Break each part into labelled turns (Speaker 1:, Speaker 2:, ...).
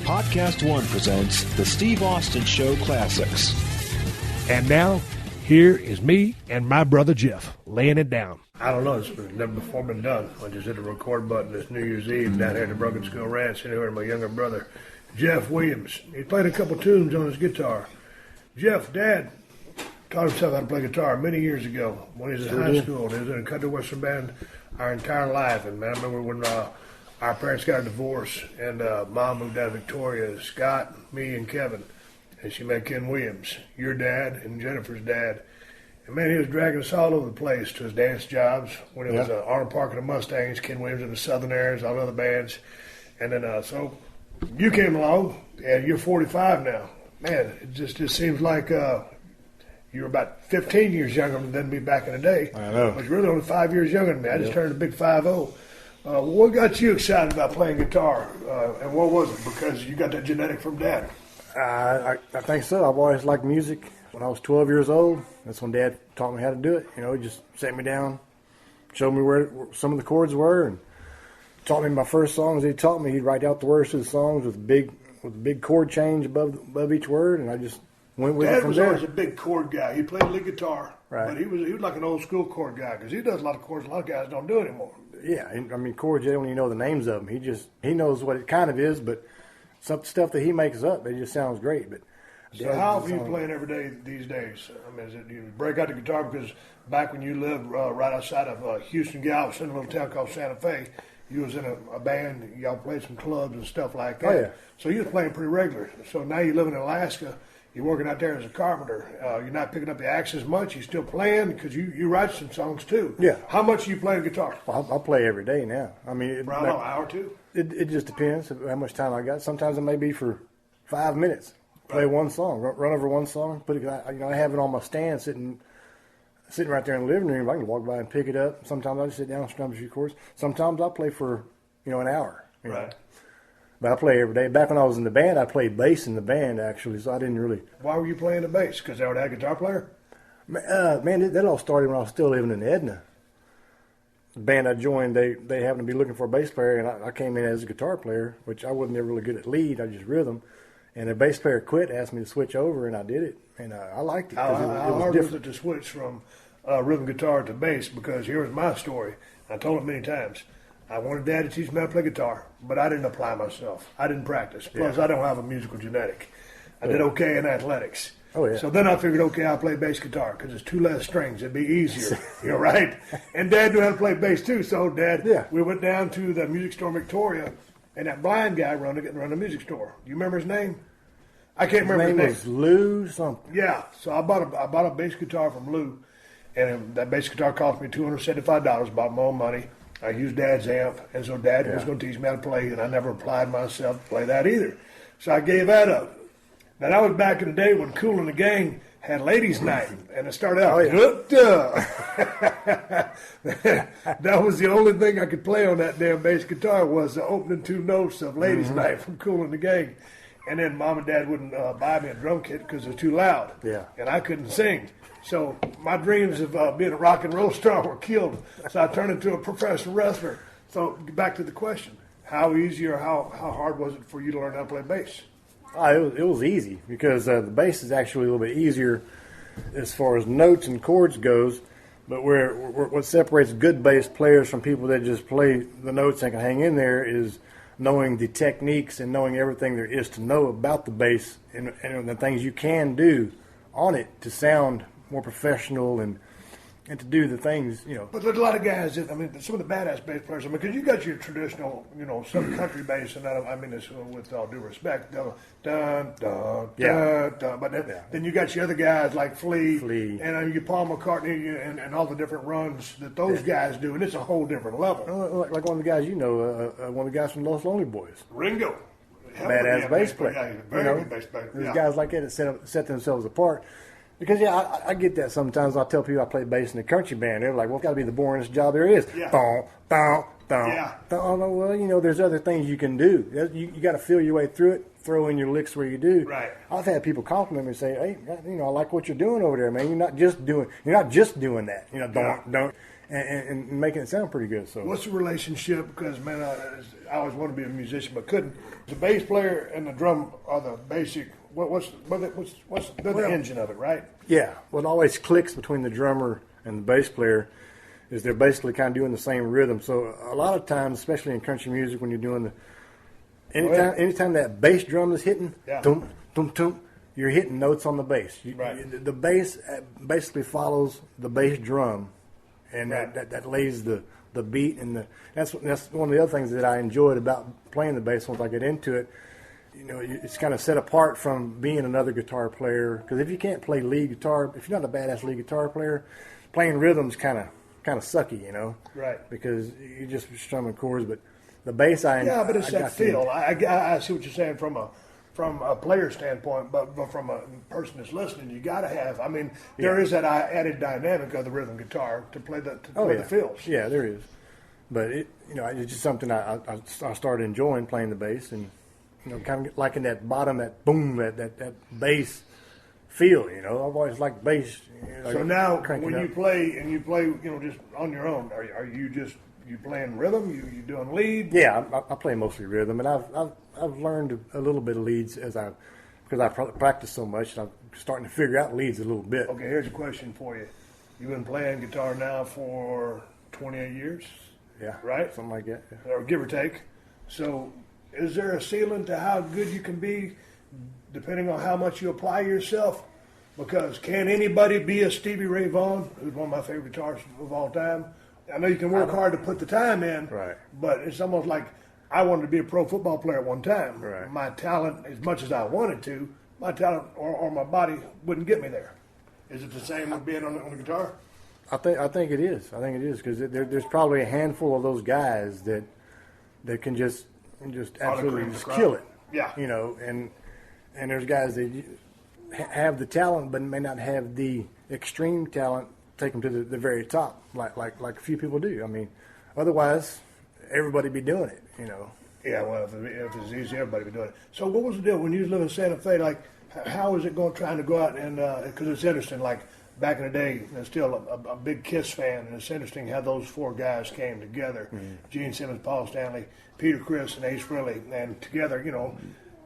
Speaker 1: PodcastOne presents the Steve Austin Show Classics.
Speaker 2: And now, here is me and my brother Jeff laying it down.
Speaker 3: I don't know. It's never before been done. I just hit the record button this New Year's Eve down here at the Broken School Ranch, sitting here with my younger brother, Jeff Williams. He played a couple tunes on his guitar. Jeff, Dad taught himself how to play guitar many years ago when he was in high school. He was in a country western band our entire life. And man, I remember when our parents got a divorce and Mom moved out of Victoria, Scott, me, and Kevin. And she met Ken Williams, your dad and Jennifer's dad. And man, he was dragging us all over the place to his dance jobs when it was Arnold Park and the Mustangs, Ken Williams and the Southern Airs, all the other bands. And then so you came along, and you're 45 now. Man, it just seems like you were about 15 years younger than me back in the day.
Speaker 4: I know.
Speaker 3: But you're really only 5 years younger than me. I just turned a big 5-0. What got you excited about playing guitar, and what was it? Because you got that genetic from Dad.
Speaker 4: I think so. I've always liked music. When I was 12 years old, that's when Dad taught me how to do it. You know, he just sat me down, showed me where some of the chords were, and taught me my first songs. He taught me he'd write out the words to the songs with a big chord change above each word, and I just went with it from there.
Speaker 3: Dad was always a big chord guy. He played lead guitar,
Speaker 4: right.
Speaker 3: But he was like an old school chord guy because he does a lot of chords a lot of guys don't do anymore.
Speaker 4: Yeah, I mean chords, you don't even know the names of them. He knows what it kind of is, but some stuff that he makes up, it just sounds great. But
Speaker 3: so how are you playing every day these days? I mean, is it you break out the guitar because back when you lived right outside of Houston, Galveston, a little town called Santa Fe, you was in a band, y'all played some clubs and stuff like that.
Speaker 4: Oh, yeah.
Speaker 3: So you was playing pretty regular. So now you live in Alaska, you're working out there as a carpenter. You're not picking up the axe as much. You're still playing because you write some songs too.
Speaker 4: Yeah.
Speaker 3: How much are you playing guitar?
Speaker 4: Well, I play every day now. I mean,
Speaker 3: Around an hour or two?
Speaker 4: It just depends how much time I got. Sometimes it may be for 5 minutes. Play one song, run over one song. Put it, I have it on my stand, sitting right there in the living room. I can walk by and pick it up. Sometimes I just sit down and strum a few chords. Sometimes I play for an hour.
Speaker 3: Right.
Speaker 4: But I play every day. Back when I was in the band, I played bass in the band actually, so I didn't really.
Speaker 3: Why were you playing the bass? Because they already had a guitar player.
Speaker 4: Man, that all started when I was still living in Edna. The band I joined, they happened to be looking for a bass player, and I came in as a guitar player, which I wasn't ever really good at lead. I just rhythm. And the bass player quit, asked me to switch over, and I did it. And I liked it.
Speaker 3: How hard
Speaker 4: different.
Speaker 3: was it to switch from rhythm guitar to bass? Because here's my story. I told it many times. I wanted Dad to teach me how to play guitar, but I didn't apply myself. I didn't practice. Plus, I don't have a musical genetic. I did okay in athletics.
Speaker 4: Oh, yeah.
Speaker 3: So then I figured, okay, I'll play bass guitar because it's 2 less strings. It'd be easier. You're right. And Dad knew how to play bass, too. So, Dad, we went down to the music store in Victoria, and that blind guy run the music store. Do you remember his name? I can't remember his name.
Speaker 4: Was Lou something.
Speaker 3: Yeah. So I bought a bass guitar from Lou, and that bass guitar cost me $275. Bought my own money. I used Dad's amp, and so Dad was going to teach me how to play, and I never applied myself to play that either. So I gave that up. Now, that was back in the day when Kool and the Gang had Ladies' Night, and it started out, that was the only thing I could play on that damn bass guitar was the opening 2 notes of Ladies' Night from Kool and the Gang. And then Mom and Dad wouldn't buy me a drum kit because it was too loud, and I couldn't sing. So my dreams of being a rock and roll star were killed. So I turned into a professional wrestler. So back to the question: how easy or how hard was it for you to learn how to play bass?
Speaker 4: It was easy because the bass is actually a little bit easier as far as notes and chords goes. But what separates good bass players from people that just play the notes and can hang in there is knowing the techniques and knowing everything there is to know about the bass and the things you can do on it to sound more professional and to do the things,
Speaker 3: But there's a lot of guys that, some of the badass bass players, because you got your traditional, some country bass, and that, this with all due respect, dun, dun, dun, dun, but then you got your other guys like Flea. And you Paul McCartney and all the different runs that those guys do, and it's a whole different level.
Speaker 4: Like one of the guys one of the guys from Los Lonely Boys.
Speaker 3: Ringo.
Speaker 4: Badass bass player.
Speaker 3: Yeah, very good bass player.
Speaker 4: There's guys like that set themselves apart. Because, I get that sometimes. I tell people I play bass in a country band. They're like, well, it's got to be the boringest job there is.
Speaker 3: Yeah.
Speaker 4: Well, there's other things you can do. You got to feel your way through it, throw in your licks where you do.
Speaker 3: Right.
Speaker 4: I've had people compliment me and say, hey, I like what you're doing over there, man. You're not just doing that. Don't. and making it sound pretty good. So
Speaker 3: what's the relationship? Because man, I always wanted to be a musician, but couldn't. The bass player and the drum are the basic. What's the engine of it, right?
Speaker 4: Yeah, what always clicks between the drummer and the bass player is they're basically kind of doing the same rhythm. So a lot of times, especially in country music, when you're doing anytime that bass drum is hitting, dum dum dum, you're hitting notes on the bass.
Speaker 3: Right.
Speaker 4: The bass basically follows the bass drum, and that lays the beat, and that's one of the other things that I enjoyed about playing the bass once I get into it. You know, it's kind of set apart from being another guitar player, because if you can't play lead guitar, if you're not a badass lead guitar player, playing rhythm's kind of sucky, you know,
Speaker 3: right?
Speaker 4: Because you're just strumming chords. But the bass,
Speaker 3: but it's that feel. I see what you're saying from a player standpoint, but from a person that's listening, you got to have. I mean, there is that added dynamic of the rhythm guitar to play the fills.
Speaker 4: Yeah, there is. But it's just something I started enjoying playing the bass, and kind of liking that bottom, that boom, that bass feel. I've always liked bass.
Speaker 3: So now, when you play just on your own, are you playing rhythm? You doing lead?
Speaker 4: Yeah, I play mostly rhythm, and I've learned a little bit of leads because I practice so much. And I'm starting to figure out leads a little bit.
Speaker 3: Okay, here's a question for you. You've been playing guitar now for 28 years?
Speaker 4: Yeah.
Speaker 3: Right?
Speaker 4: Something like that. Yeah.
Speaker 3: Or give or take. So is there a ceiling to how good you can be depending on how much you apply yourself? Because can anybody be a Stevie Ray Vaughan, who's one of my favorite guitarists of all time? I know you can work hard to put the time in,
Speaker 4: right?
Speaker 3: But it's almost like I wanted to be a pro football player at one time.
Speaker 4: Right.
Speaker 3: My talent, as much as I wanted to, my talent or my body wouldn't get me there. Is it the same with being on the guitar?
Speaker 4: I think it is. I think it is because there's probably a handful of those guys that can just absolutely just kill it.
Speaker 3: Yeah.
Speaker 4: And there's guys that have the talent but may not have the extreme talent take them to the very top like a few people do. I mean, otherwise everybody be doing it.
Speaker 3: Yeah. Well, if it's easy, everybody be doing it. So what was the deal when you was living in Santa Fe? Like, how was it trying to go out and because it's interesting. Like back in the day, there's still a big Kiss fan, and it's interesting how those four guys came together: Gene Simmons, Paul Stanley, Peter Criss, and Ace Frehley, and together,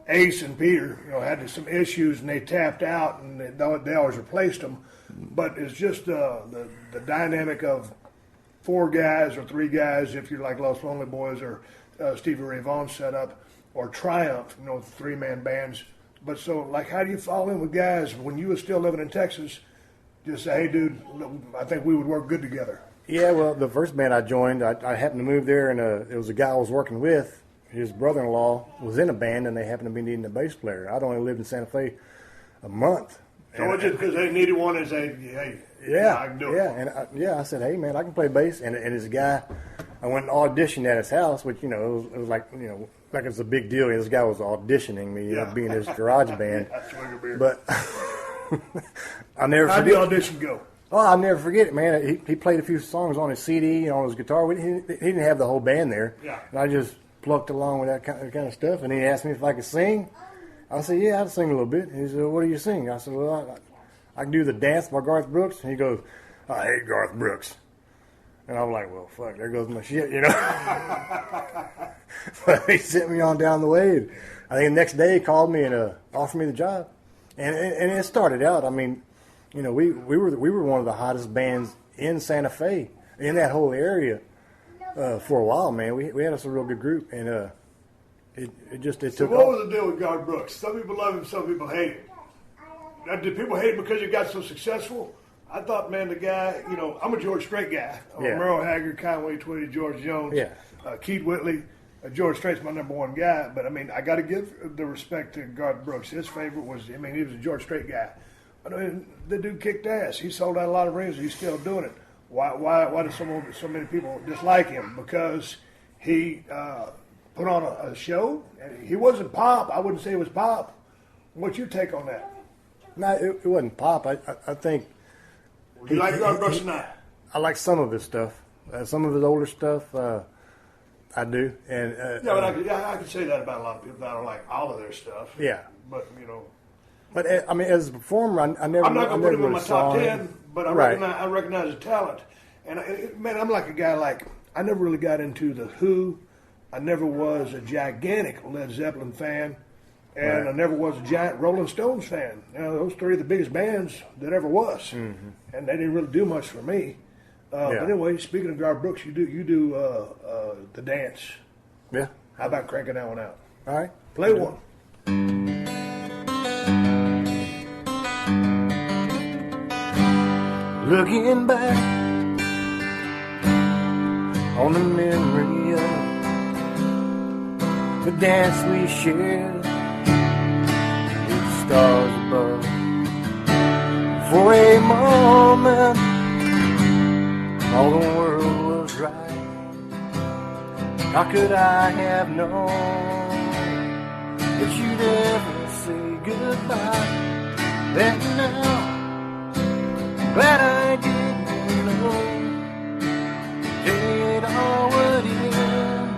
Speaker 3: Ace and Peter, had some issues, and they tapped out, and they always replaced them. But it's just the dynamic of four guys or three guys, if you're like Los Lonely Boys or Stevie Ray Vaughan setup, or Triumph, 3-man bands. But so, like, how do you fall in with guys when you were still living in Texas? Just say, hey, dude, I think we would work good together.
Speaker 4: Yeah, well, the first band I joined, I happened to move there, and it was a guy I was working with. His brother-in-law was in a band, and they happened to be needing a bass player. I'd only lived in Santa Fe a month.
Speaker 3: So just because they needed one and say, hey, I can do it.
Speaker 4: Yeah, I said, hey, man, I can play bass. And this guy, I went and auditioned at his house, which, it was like, like it's a big deal. This guy was auditioning me, being his garage band. But I'll never forget.
Speaker 3: How'd the audition go?
Speaker 4: Oh, I'll never forget it, man. He played a few songs on his CD, on his guitar. He didn't have the whole band there.
Speaker 3: Yeah.
Speaker 4: And I just plucked along with that kind of stuff. And he asked me if I could sing. I said, yeah, I can sing a little bit. He said, what do you sing? I said, well, I can do The Dance by Garth Brooks. And he goes, I hate Garth Brooks. And I'm like, well, fuck, there goes my shit, But he sent me on down the way. I think the next day he called me and offered me the job. And it started out, I mean, we were one of the hottest bands in Santa Fe, in that whole area, for a while, man. We had us a real good group, and it took off.
Speaker 3: So what was the deal with Garth Brooks? Some people love him, some people hate him. Now, did people hate him because he got so successful? I thought, man, the guy, I'm a George Strait guy. Merle Haggard, Conway Twitty, George Jones, Keith Whitley. George Strait's my number one guy, but I mean, I got to give the respect to Garth Brooks. His favorite was, he was a George Strait guy. But I mean, the dude kicked ass. He sold out a lot of rings. He's still doing it. Why do so many people dislike him? Because he put on a show. He wasn't pop. I wouldn't say it was pop. What's your take on that?
Speaker 4: No, it wasn't pop. I think.
Speaker 3: Do you like Garth Brooks or not?
Speaker 4: I like some of his stuff. Some of his older stuff, I do. And
Speaker 3: but I can say that about a lot of people. I don't like all of their stuff.
Speaker 4: Yeah.
Speaker 3: But
Speaker 4: But I mean, as a performer, I never.
Speaker 3: I'm not going to put him in my top 10, but I
Speaker 4: right.
Speaker 3: recognize the talent. And man, I'm like a guy like, I never really got into the Who. I never was a gigantic Led Zeppelin fan. And I never was a giant Rolling Stones fan. You know, those three are the biggest bands that ever was. Mm-hmm. And they didn't really do much for me. But anyway, speaking of Gar Brooks, you do the dance.
Speaker 4: Yeah.
Speaker 3: How about cranking that one out?
Speaker 4: All right.
Speaker 3: Play one.
Speaker 4: Looking back on the memory of the dance we shared with the stars above. For a moment, all the world was right. How could I have known that you'd ever say goodbye? Then now, glad I didn't know it all would end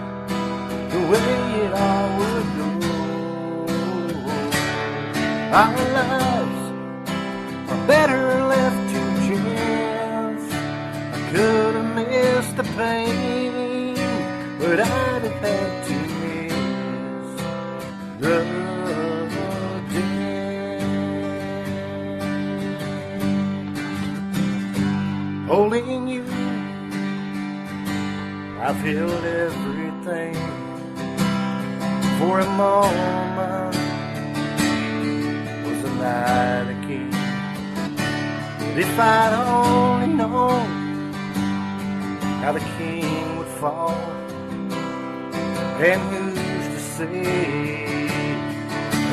Speaker 4: the way it all would go. Our lives are better left to chance. I could have missed the pain, but I'd have had to miss the holding you, I've held everything for a moment. Was the night a key? But if I'd only known how the king would fall, and who's to say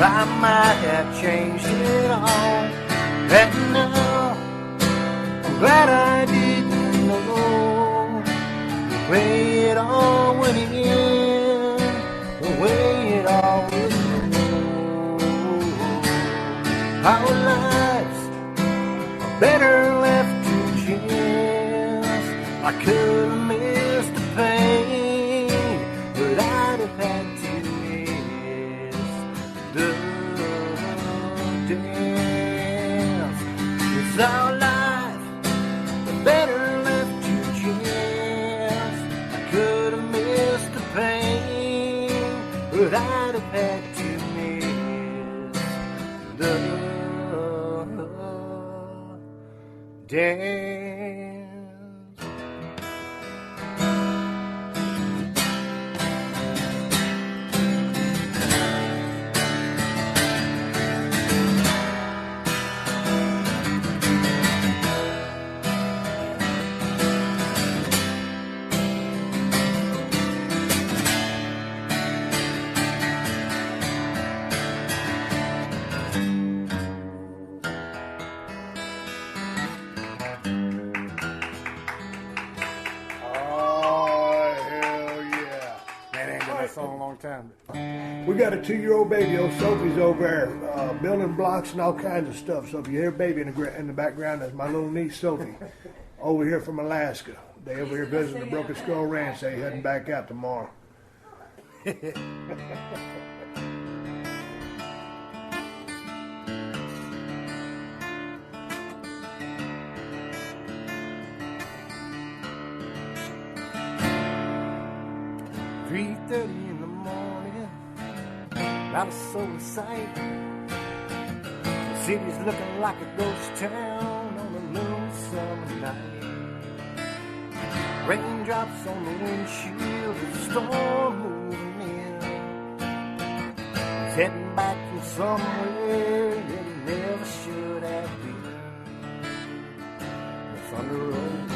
Speaker 4: I might have changed it all. And now I'm glad I didn't know the way it all would end, the way it all would go. Our lives are better left to chance. I could have missed the pain, but I'd have had to miss the dance. It's our life, better left to chance. I could have missed the pain, but I'd have had to miss the dance.
Speaker 3: We got a 2-year-old baby. Old Sophie's over there building blocks and all kinds of stuff. So if you hear baby in the background, that's my little niece Sophie, over here from Alaska. They over here visiting the Broken Skull Ranch. They heading back out tomorrow.
Speaker 4: 3:30 in the morning, not a soul in sight. The city's looking like a ghost town on a lonely summer night. Raindrops on the windshield, the storm moving in. He's heading back from somewhere that he never should have been. The thunder rolls.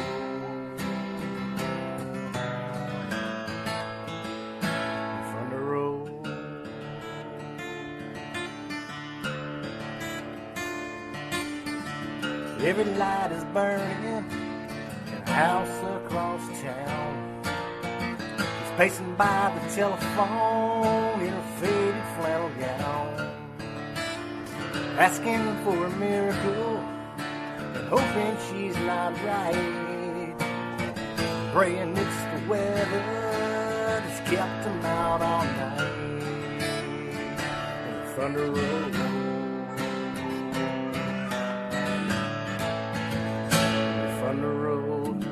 Speaker 4: Every light is burning in a house across town. He's pacing by the telephone in a faded flannel gown, asking for a miracle and hoping she's not right, praying it's the weather that's kept him out all night. And the thunder rolls. On the road,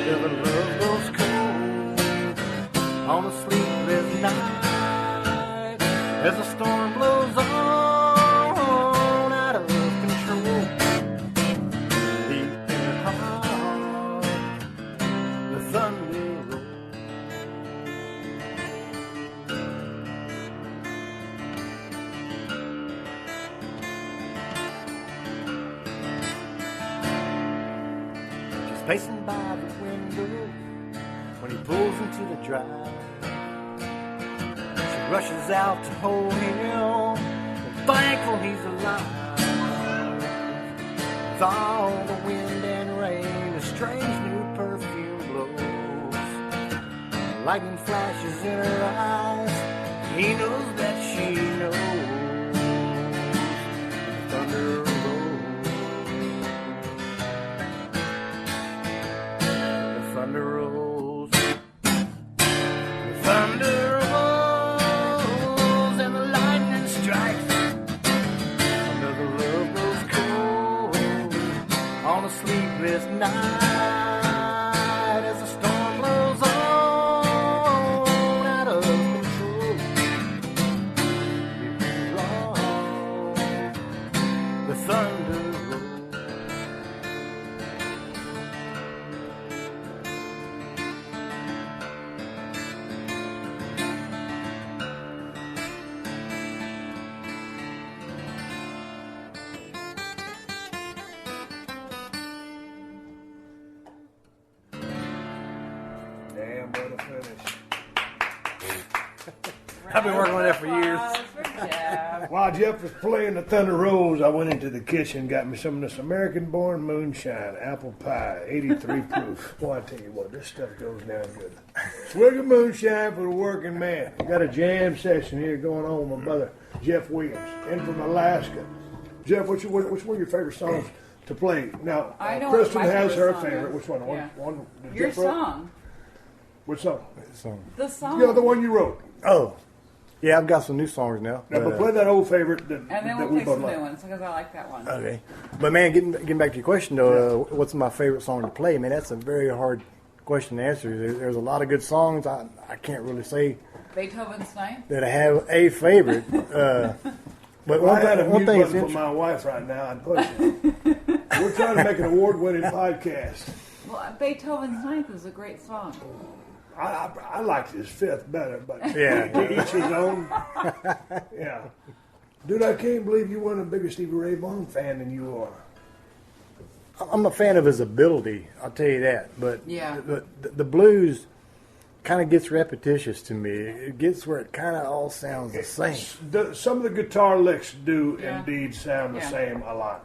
Speaker 4: till the love goes cold on a sleepless night as the storm blows on out of control. Deep in her heart, the thunder rolls. She's pacing by the window when he pulls into the drive. She rushes out to hold him and thankful he's alive. With all the wind and rain, a strange new perfume blows. Lightning flashes in her eyes. He knows that she knows. The thunder rolls. The thunder rolls. The thunder rolls and the lightning strikes. Under the love goes cold on a sleepless night as the storm blows on out of control. If you're wrong, the thunder rolls.
Speaker 3: Damn, what a finish.
Speaker 4: I've been working on that for years.
Speaker 3: While Jeff was playing the Thunder Rolls, I went into the kitchen, got me some of this American-born moonshine, apple pie, 83 proof. Boy, I tell you what, this stuff goes down good. Swig of moonshine for the working man. We got a jam session here going on with my brother, Jeff Williams, in from Alaska. Jeff, which one of your favorite songs to play? Now,
Speaker 5: I know
Speaker 3: Kristen
Speaker 5: what my
Speaker 3: has
Speaker 5: favorite
Speaker 3: her
Speaker 5: song
Speaker 3: favorite.
Speaker 5: is.
Speaker 3: Which one?
Speaker 5: Yeah.
Speaker 3: One that
Speaker 5: Your
Speaker 3: Jeff wrote?
Speaker 5: song.
Speaker 3: Which song?
Speaker 5: The song.
Speaker 3: Yeah, the one you wrote.
Speaker 4: Oh, yeah, I've got some new songs now.
Speaker 3: Now, but play that old favorite that,
Speaker 5: And then
Speaker 3: that
Speaker 5: we'll
Speaker 3: we
Speaker 5: play
Speaker 3: both
Speaker 5: some new
Speaker 3: like.
Speaker 5: ones because I like that one.
Speaker 4: Okay, but man, getting back to your question though, what's my favorite song to play? Man, that's a very hard question to answer. There's a lot of good songs. I can't really say
Speaker 5: Beethoven's Ninth.
Speaker 4: that I have a favorite. But
Speaker 3: Well, I had a
Speaker 4: one
Speaker 3: mute
Speaker 4: thing is
Speaker 3: button for my wife right now. I'd push it. We're trying to make an award-winning podcast.
Speaker 5: Well, Beethoven's Ninth is a great song.
Speaker 3: I liked his fifth better, but
Speaker 4: Yeah.
Speaker 3: to each his own. Yeah. Dude, I can't believe you weren't a bigger Stevie Ray Vaughan fan than you are.
Speaker 4: I'm a fan of his ability. I'll tell you that. But
Speaker 5: Yeah.
Speaker 4: the blues kind of gets repetitious to me. It gets where it kind of all sounds the same.
Speaker 3: Some of the guitar licks do
Speaker 5: Yeah.
Speaker 3: indeed sound the
Speaker 5: Yeah.
Speaker 3: same a lot.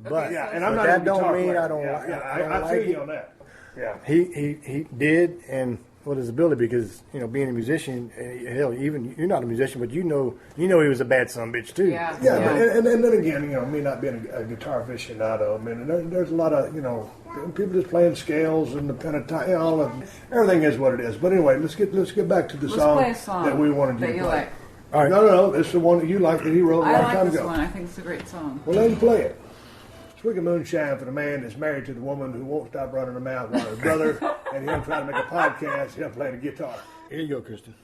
Speaker 4: But
Speaker 3: Yeah, and I'm
Speaker 4: but
Speaker 3: not
Speaker 4: that
Speaker 3: a
Speaker 4: don't
Speaker 3: guitar
Speaker 4: mean
Speaker 3: player.
Speaker 4: I don't.
Speaker 3: Yeah,
Speaker 4: I
Speaker 3: I
Speaker 4: don't
Speaker 3: feel
Speaker 4: like
Speaker 3: you
Speaker 4: it.
Speaker 3: on that. Yeah.
Speaker 4: He did, and what his ability, because being a musician, hell, even you're not a musician, but you know he was a bad son of a bitch too.
Speaker 5: Yeah.
Speaker 3: Yeah, but, and then again, me not being a guitar aficionado, I mean, there's a lot of, people just playing scales and the pentatonic, all of everything is what it is. But anyway, let's get back to the
Speaker 5: Let's
Speaker 3: song,
Speaker 5: play a song
Speaker 3: that we wanted you
Speaker 5: that
Speaker 3: to
Speaker 5: you
Speaker 3: play.
Speaker 5: like.
Speaker 4: All right.
Speaker 3: No, it's the one that you like that he wrote a
Speaker 5: I
Speaker 3: long
Speaker 5: like
Speaker 3: time
Speaker 5: this
Speaker 3: ago.
Speaker 5: one. I think it's a great song.
Speaker 3: Well, let him play it. Swig of moonshine for the man that's married to the woman who won't stop running her mouth while his brother and him trying to make a podcast, he'll play the guitar.
Speaker 4: Here you go, Kristen.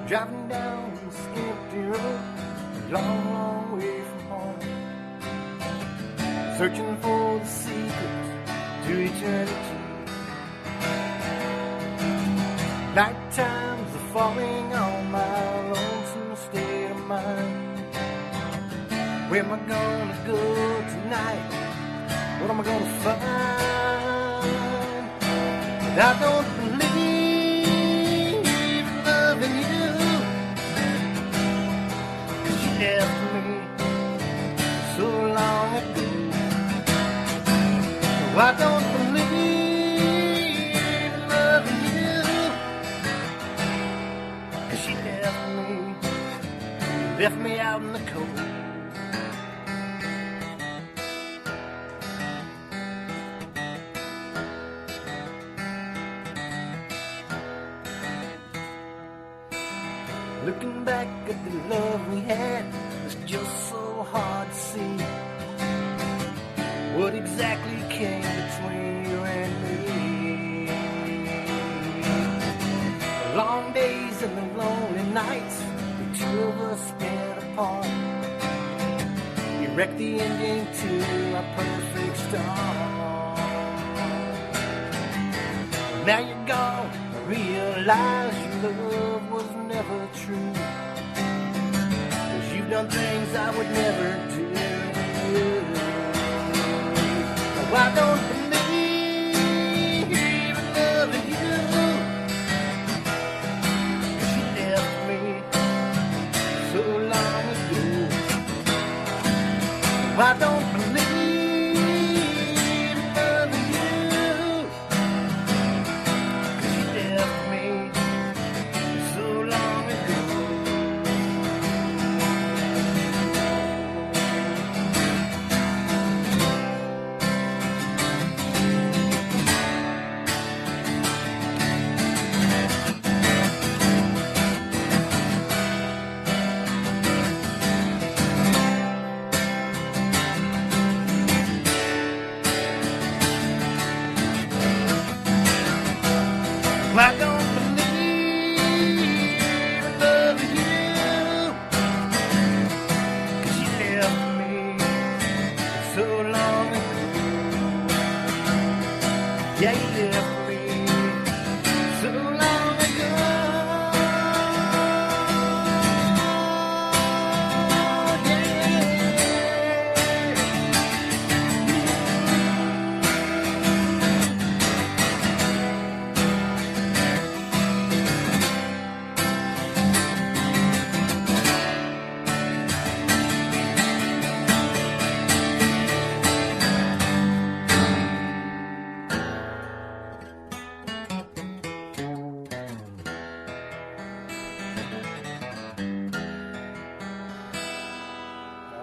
Speaker 4: Driving down this empty road, a long, long way from home, searching for the secret to eternity. Night times are falling on my lonesome state of mind. Where am I gonna go tonight? What am I gonna find? But I don't believe in loving you. Left me so long ago. No, I don't believe in loving you, 'cause she left me
Speaker 6: left me out in the cold. Looking back at the love we had, it's just so hard to see what exactly came between you and me. The long days and the lonely nights, the two of us spent apart. You wrecked the ending to our perfect start. Now you're gone, I realize your love was never true. 'Cause you've done things I would never do. Now I don't believe in loving you, 'cause you left me so long ago. Now I don't believe in loving you, 'cause you left me so long ago. I don't believe in loving you, 'cause you left me so long ago. Yeah, you left me so long ago.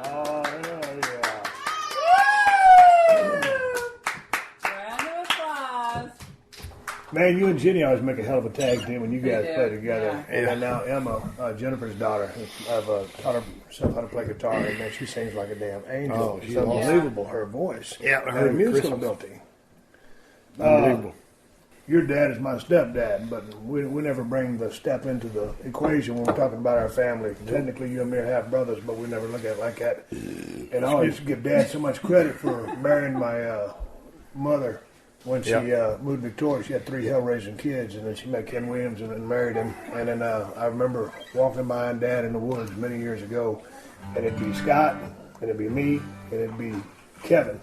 Speaker 3: Oh, yeah.
Speaker 5: Round of applause.
Speaker 3: Man, you and Jenny always make a hell of a tag team when you guys
Speaker 5: do,
Speaker 3: play together.
Speaker 5: yeah.
Speaker 3: And then now Emma, Jennifer's daughter, I've taught herself how to play guitar, and man, she sings like a damn angel.
Speaker 4: Oh,
Speaker 3: She's
Speaker 4: she's awesome.
Speaker 3: unbelievable, her voice.
Speaker 4: Yeah,
Speaker 3: and
Speaker 4: her
Speaker 3: her musical
Speaker 4: Christmas.
Speaker 3: ability.
Speaker 4: Unbelievable.
Speaker 3: Your dad is my stepdad, but we never bring the step into the equation when we're talking about our family. Technically, you and me are half brothers, but we never look at it like that. And I always give Dad so much credit for marrying my mother when she moved to Victoria. She had 3 hell-raising kids, and then she met Ken Williams and then married him. And then I remember walking behind Dad in the woods many years ago, and it'd be Scott, and it'd be me, and it'd be Kevin.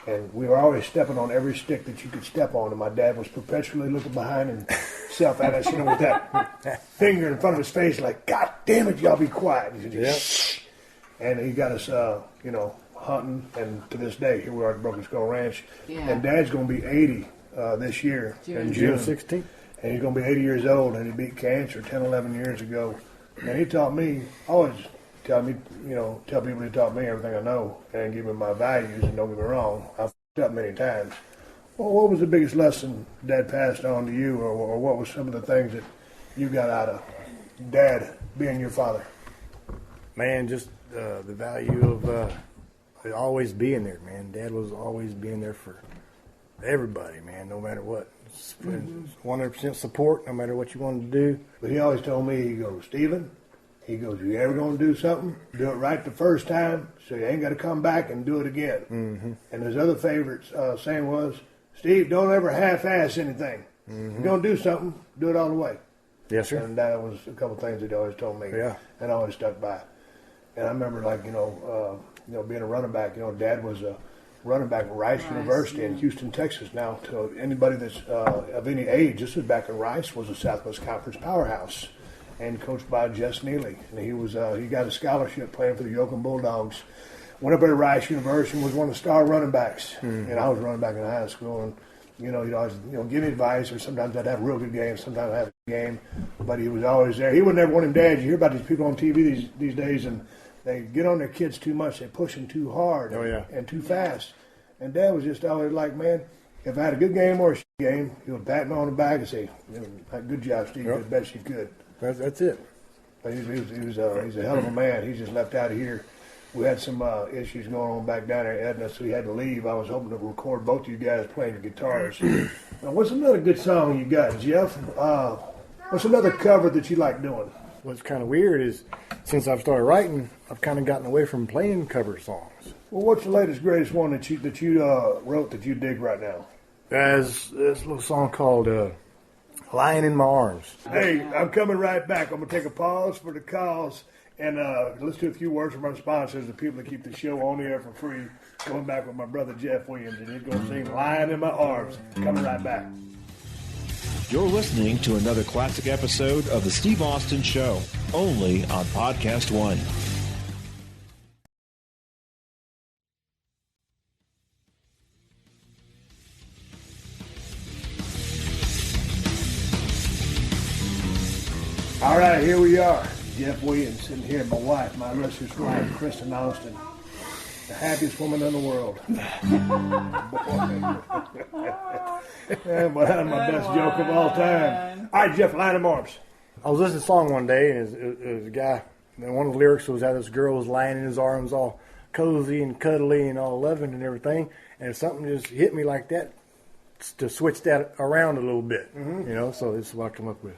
Speaker 3: And we were always stepping on every stick that you could step on. And my dad was perpetually looking behind himself at us, you know, with that finger in front of his face, like, God damn it, y'all be quiet. He said, shh. And he got us, hunting. And to this day, here we are at Broken Skull Ranch.
Speaker 5: Yeah.
Speaker 3: And Dad's going to be 80 this year, in June.
Speaker 4: June 16th.
Speaker 3: And he's going to be 80 years old, and he beat cancer 10, 11 years ago. And he taught me, always tell people he taught me everything I know and give me my values, and don't get me wrong, I've f***ed up many times. Well, what was the biggest lesson Dad passed on to you, or what was some of the things that you got out of Dad being your father?
Speaker 4: Man, just the value of always being there, man. Dad was always being there for everybody, man, no matter what. 100% support, no matter what you wanted to do.
Speaker 3: But he always told me, he goes, Stephen, he goes, you ever going to do something, do it right the first time, so you ain't got to come back and do it again. Mm-hmm. And his other favorite saying was, Steve, don't ever half-ass anything. Mm-hmm. If you're going to do something, do it all the way.
Speaker 4: Yes, sir.
Speaker 3: And that was a couple things that he always told me.
Speaker 4: Yeah.
Speaker 3: And I always stuck by. And I remember, like, being a running back. Dad was a running back at Rice University in Houston, Texas. Now, to anybody that's of any age, this was back when Rice was a Southwest Conference powerhouse, and coached by Jess Neely. And he was he got a scholarship playing for the Yoakum Bulldogs. Went up at Rice University and was one of the star running backs. Mm-hmm. And I was running back in high school, and he'd always give me advice, or sometimes I'd have real good games, sometimes I'd have game, but he was always there. He was never one of them dads. You hear about these people on TV these days, and they get on their kids too much. They push them too hard and too fast. And Dad was just always like, man, if I had a good game or a game, he would pat me on the back and say, good job, Steve, you did the best you could.
Speaker 4: That's it.
Speaker 3: But he's a hell of a man. He's just left out of here. We had some issues going on back down there at Edna, so he had to leave. I was hoping to record both of you guys playing the guitars. Now, what's another good song you got, Jeff? What's another cover that you like doing?
Speaker 4: What's kind of weird is since I've started writing, I've kind of gotten away from playing cover songs.
Speaker 3: Well, what's the latest, greatest one that you wrote that you dig right now?
Speaker 4: There's this little song called Lying in My Arms.
Speaker 3: Hey, I'm coming right back. I'm going to take a pause for the calls and listen to a few words from our sponsors, the people that keep the show on the air for free. Going back with my brother Jeff Williams, and he's going to sing Lying in My Arms. Coming right back.
Speaker 1: You're listening to another classic episode of The Steve Austin Show, only on PodcastOne.
Speaker 3: All right, here we are. Jeff Williams sitting here, my wife, my illustrious wife, Kristen Austin, the happiest woman in the world. But that's my best joke of all time. All right, Jeff, Line of Arms.
Speaker 4: I was listening to a song one day, and it was a guy, and one of the lyrics was how this girl was lying in his arms all cozy and cuddly and all loving and everything, and something just hit me like that to switch that around a little bit, so this is what I come up with.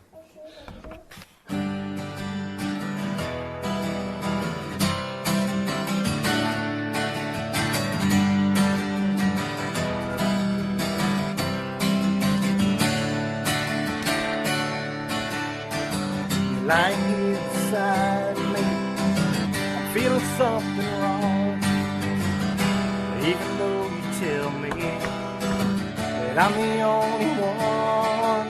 Speaker 6: Lying here beside me, I'm feeling something wrong. Even though you tell me that I'm the only one,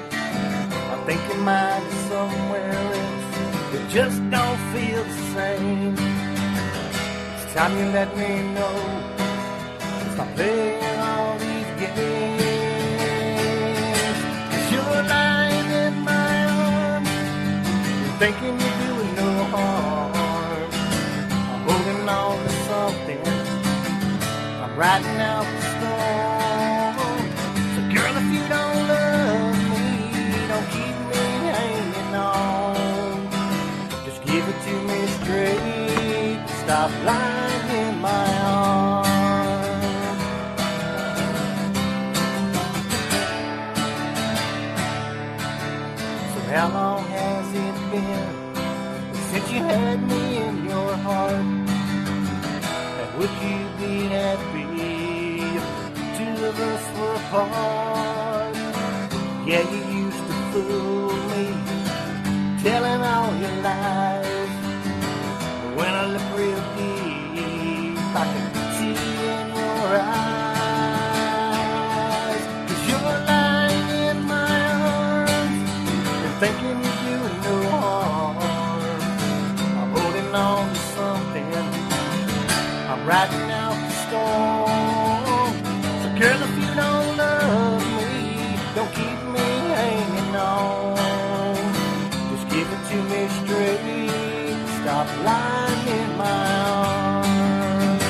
Speaker 6: I think your mind is somewhere else. It just don't feel the same. It's time you let me know. Stop playing all these games. 'Cause you're lying in my arms, thinking you're doing no harm. I'm holding on to something. I'm riding out the storm. So girl, if you don't love me, don't keep me hanging on. Just give it to me straight. Stop lying in my arms. So how long has it been since you had me in your heart? And would you be happy if the two of us were apart? Yeah, you used to fool me, telling all your lies. But when I look real deep, I can see in your eyes. 'Cause you're lying in my arms and thinking you're doing no harm. I'm holding on to something. I'm riding out the storm. So girl, if you don't love me, don't keep me hanging on. Just give it to me straight. Stop lying in my arms.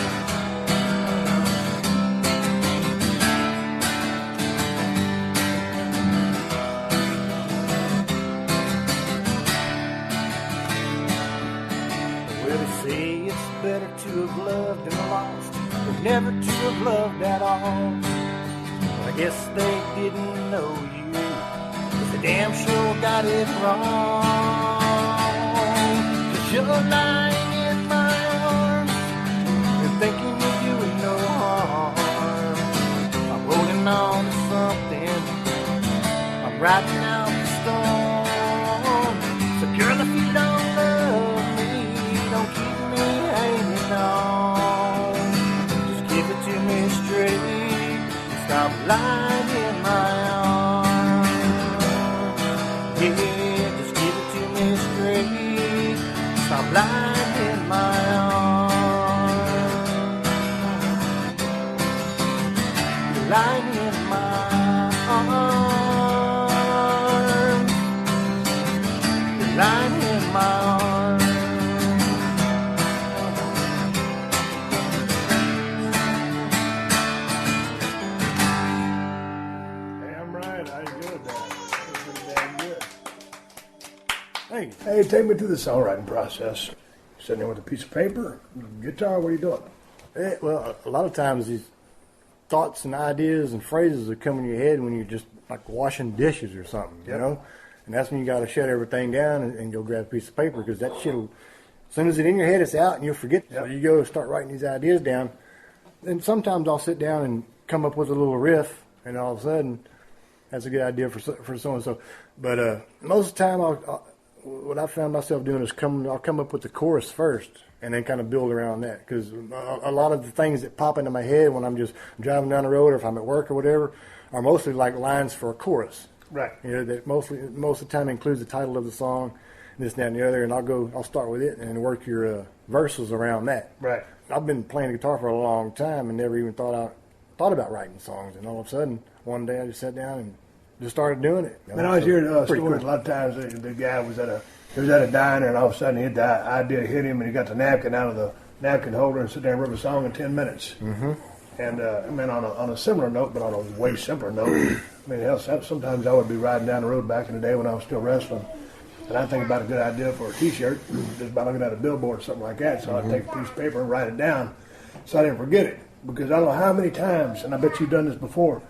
Speaker 6: Well, they say it's better to have loved and lost than never to have loved at all. But I guess they didn't know you, 'cause they damn sure got it wrong. 'Cause you're lying in my arms and thinking you're doing no harm. I'm holding on to something. I'm riding out the storm. So girl, if you don't love me, don't keep me hanging on. Just give it to me straight. Stop lying in my arms. Yeah, just give it to me straight. Stop lying in my arms. You're lying in my arms.
Speaker 3: Hey, take me through the songwriting process. Sitting there with a piece of paper, guitar, what are you doing?
Speaker 4: Well, a lot of times these thoughts and ideas and phrases that come in your head when you're just like washing dishes or something, you know? And that's when you got to shut everything down and go grab a piece of paper, because that shit will, as soon as it's in your head, it's out and you'll forget. So you go start writing these ideas down. And sometimes I'll sit down and come up with a little riff, and all of a sudden, that's a good idea for so-and-so. But most of the time, what I found myself doing is I'll come up with the chorus first and then kind of build around that. Because a lot of the things that pop into my head when I'm just driving down the road or if I'm at work or whatever are mostly like lines for a chorus.
Speaker 3: Right.
Speaker 4: You know, that most of the time includes the title of the song, this, that, and the other, and I'll start with it and work your verses around that.
Speaker 3: Right.
Speaker 4: I've been playing the guitar for a long time and never even thought about writing songs, and all of a sudden, one day I just sat down and just started doing it.
Speaker 3: And I was hearing stories cool. A lot of times. The guy was at a diner, and all of a sudden the idea hit him, and he got the napkin out of the napkin holder and sit there and wrote a song in 10 minutes. Mm-hmm. And I mean, on a similar note, but on a way simpler note. I mean, hell, sometimes I would be riding down the road back in the day when I was still wrestling, and I'd think about a good idea for a T-shirt, just by looking at a billboard or something like that. So I'd take a piece of paper and write it down, so I didn't forget it. Because I don't know how many times, and I bet you've done this before,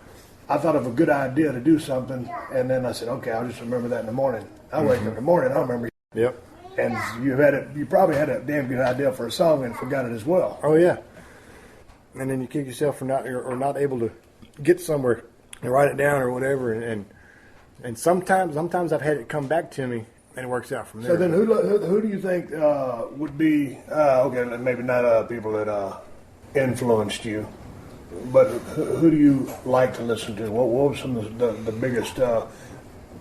Speaker 3: I thought of a good idea to do something, and then I said, okay, I'll just remember that in the morning. I wake up in the morning, I remember.
Speaker 4: Yep.
Speaker 3: And you probably had a damn good idea for a song and forgot it as well.
Speaker 4: Oh yeah. And then you kick yourself for not able to get somewhere and write it down or whatever, and sometimes I've had it come back to me and it works out from there.
Speaker 3: So then, who do you think would be okay? Maybe not people that influenced you, but who do you like to listen to? What were some of the biggest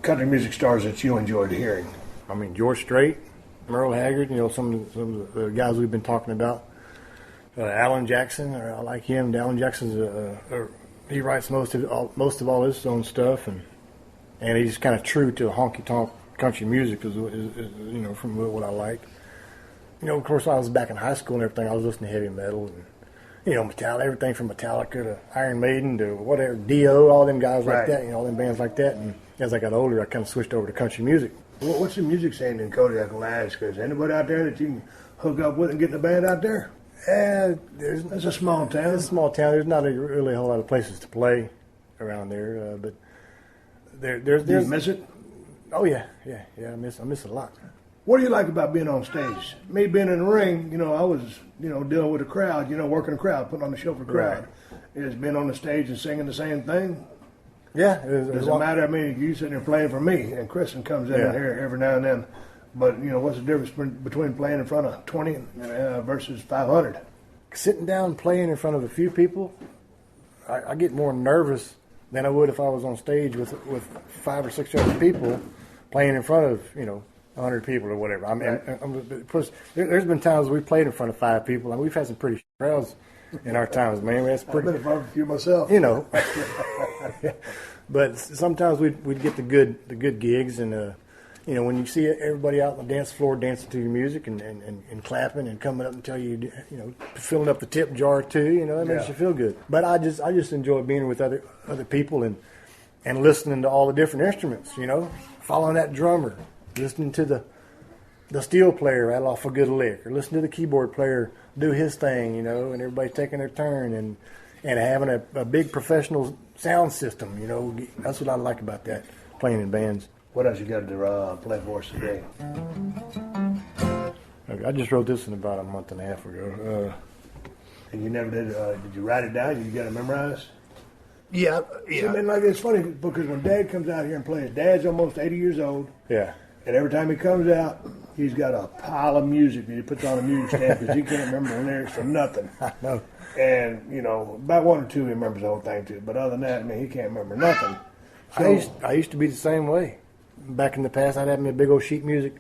Speaker 3: country music stars that you enjoyed hearing?
Speaker 4: I mean, George Strait, Merle Haggard, some of the guys we've been talking about. Alan Jackson, I like him. Alan Jackson's he writes most of all his own stuff, and he's kind of true to honky tonk country music, is from what I like. Of course, I was back in high school and everything. I was listening to heavy metal and Metallica, everything from Metallica to Iron Maiden to whatever, Dio, all them guys like that. All them bands like that. And as I got older, I kind of switched over to country music.
Speaker 3: What's the music scene in Kodiak, Alaska? Is anybody out there that you can hook up with and get in a band out there? It's a small town.
Speaker 4: It's a small town. There's not really a whole lot of places to play around there, but there's.
Speaker 3: Do you miss it?
Speaker 4: Oh yeah. I miss it a lot.
Speaker 3: What do you like about being on stage? Me being in the ring, I was, dealing with a crowd, working a crowd, putting on the show for a crowd. Right. Is being on the stage and singing the same thing?
Speaker 4: Yeah.
Speaker 3: It doesn't matter. I mean, you sitting there playing for me, and Kristen comes in here every now and then. But, what's the difference between playing in front of 20 versus 500?
Speaker 4: Sitting down playing in front of a few people, I get more nervous than I would if I was on stage with 5 or 6 other people playing in front of, 100 people or whatever. I mean, there's been times we played in front of 5 people, and we've had some pretty crowds in our times, man. That's pretty.
Speaker 3: I've been in front of a few myself.
Speaker 4: But sometimes we'd get the good gigs, and when you see everybody out on the dance floor dancing to your music and clapping and coming up and tell you, filling up the tip jar too, that makes you feel good. But I just enjoy being with other people and listening to all the different instruments, following that drummer, listening to the steel player rattle off a good lick, or listening to the keyboard player do his thing, and everybody's taking their turn and having a big professional sound system, That's what I like about that, playing in bands.
Speaker 3: What else you got to play for us today?
Speaker 4: Okay, I just wrote this in about a month and a half ago.
Speaker 3: And you never did? Did you write it down? You got it memorized?
Speaker 4: Yeah.
Speaker 3: See, man, it's funny because when Dad comes out here and plays, Dad's almost 80 years old.
Speaker 4: Yeah.
Speaker 3: And every time he comes out, he's got a pile of music that he puts on a music stand because he can't remember the lyrics for nothing.
Speaker 4: I know.
Speaker 3: And, about 1 or 2 he remembers the whole thing too. But other than that, he can't remember nothing. So,
Speaker 4: I used to be the same way. Back in the past, I'd have me a big old sheet music.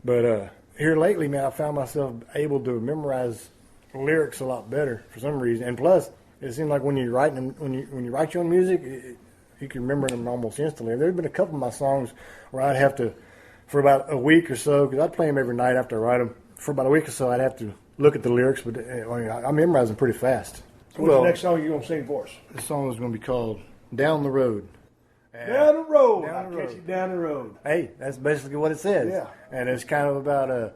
Speaker 4: But here lately, man, I found myself able to memorize lyrics a lot better for some reason. And plus, it seems like when you write your own music, you can remember them almost instantly. There's been a couple of my songs where I'd have to, for about a week or so, because I'd play them every night after I write them. For about a week or so, I'd have to look at the lyrics, but I memorize them pretty fast.
Speaker 3: What's the next song you're going to sing for us?
Speaker 4: This song is going to be called Down the Road.
Speaker 3: Down the road.
Speaker 4: Down
Speaker 3: I'll
Speaker 4: the
Speaker 3: catch
Speaker 4: road.
Speaker 3: you down the road.
Speaker 4: Hey, that's basically what it says.
Speaker 3: Yeah.
Speaker 4: And it's kind of about a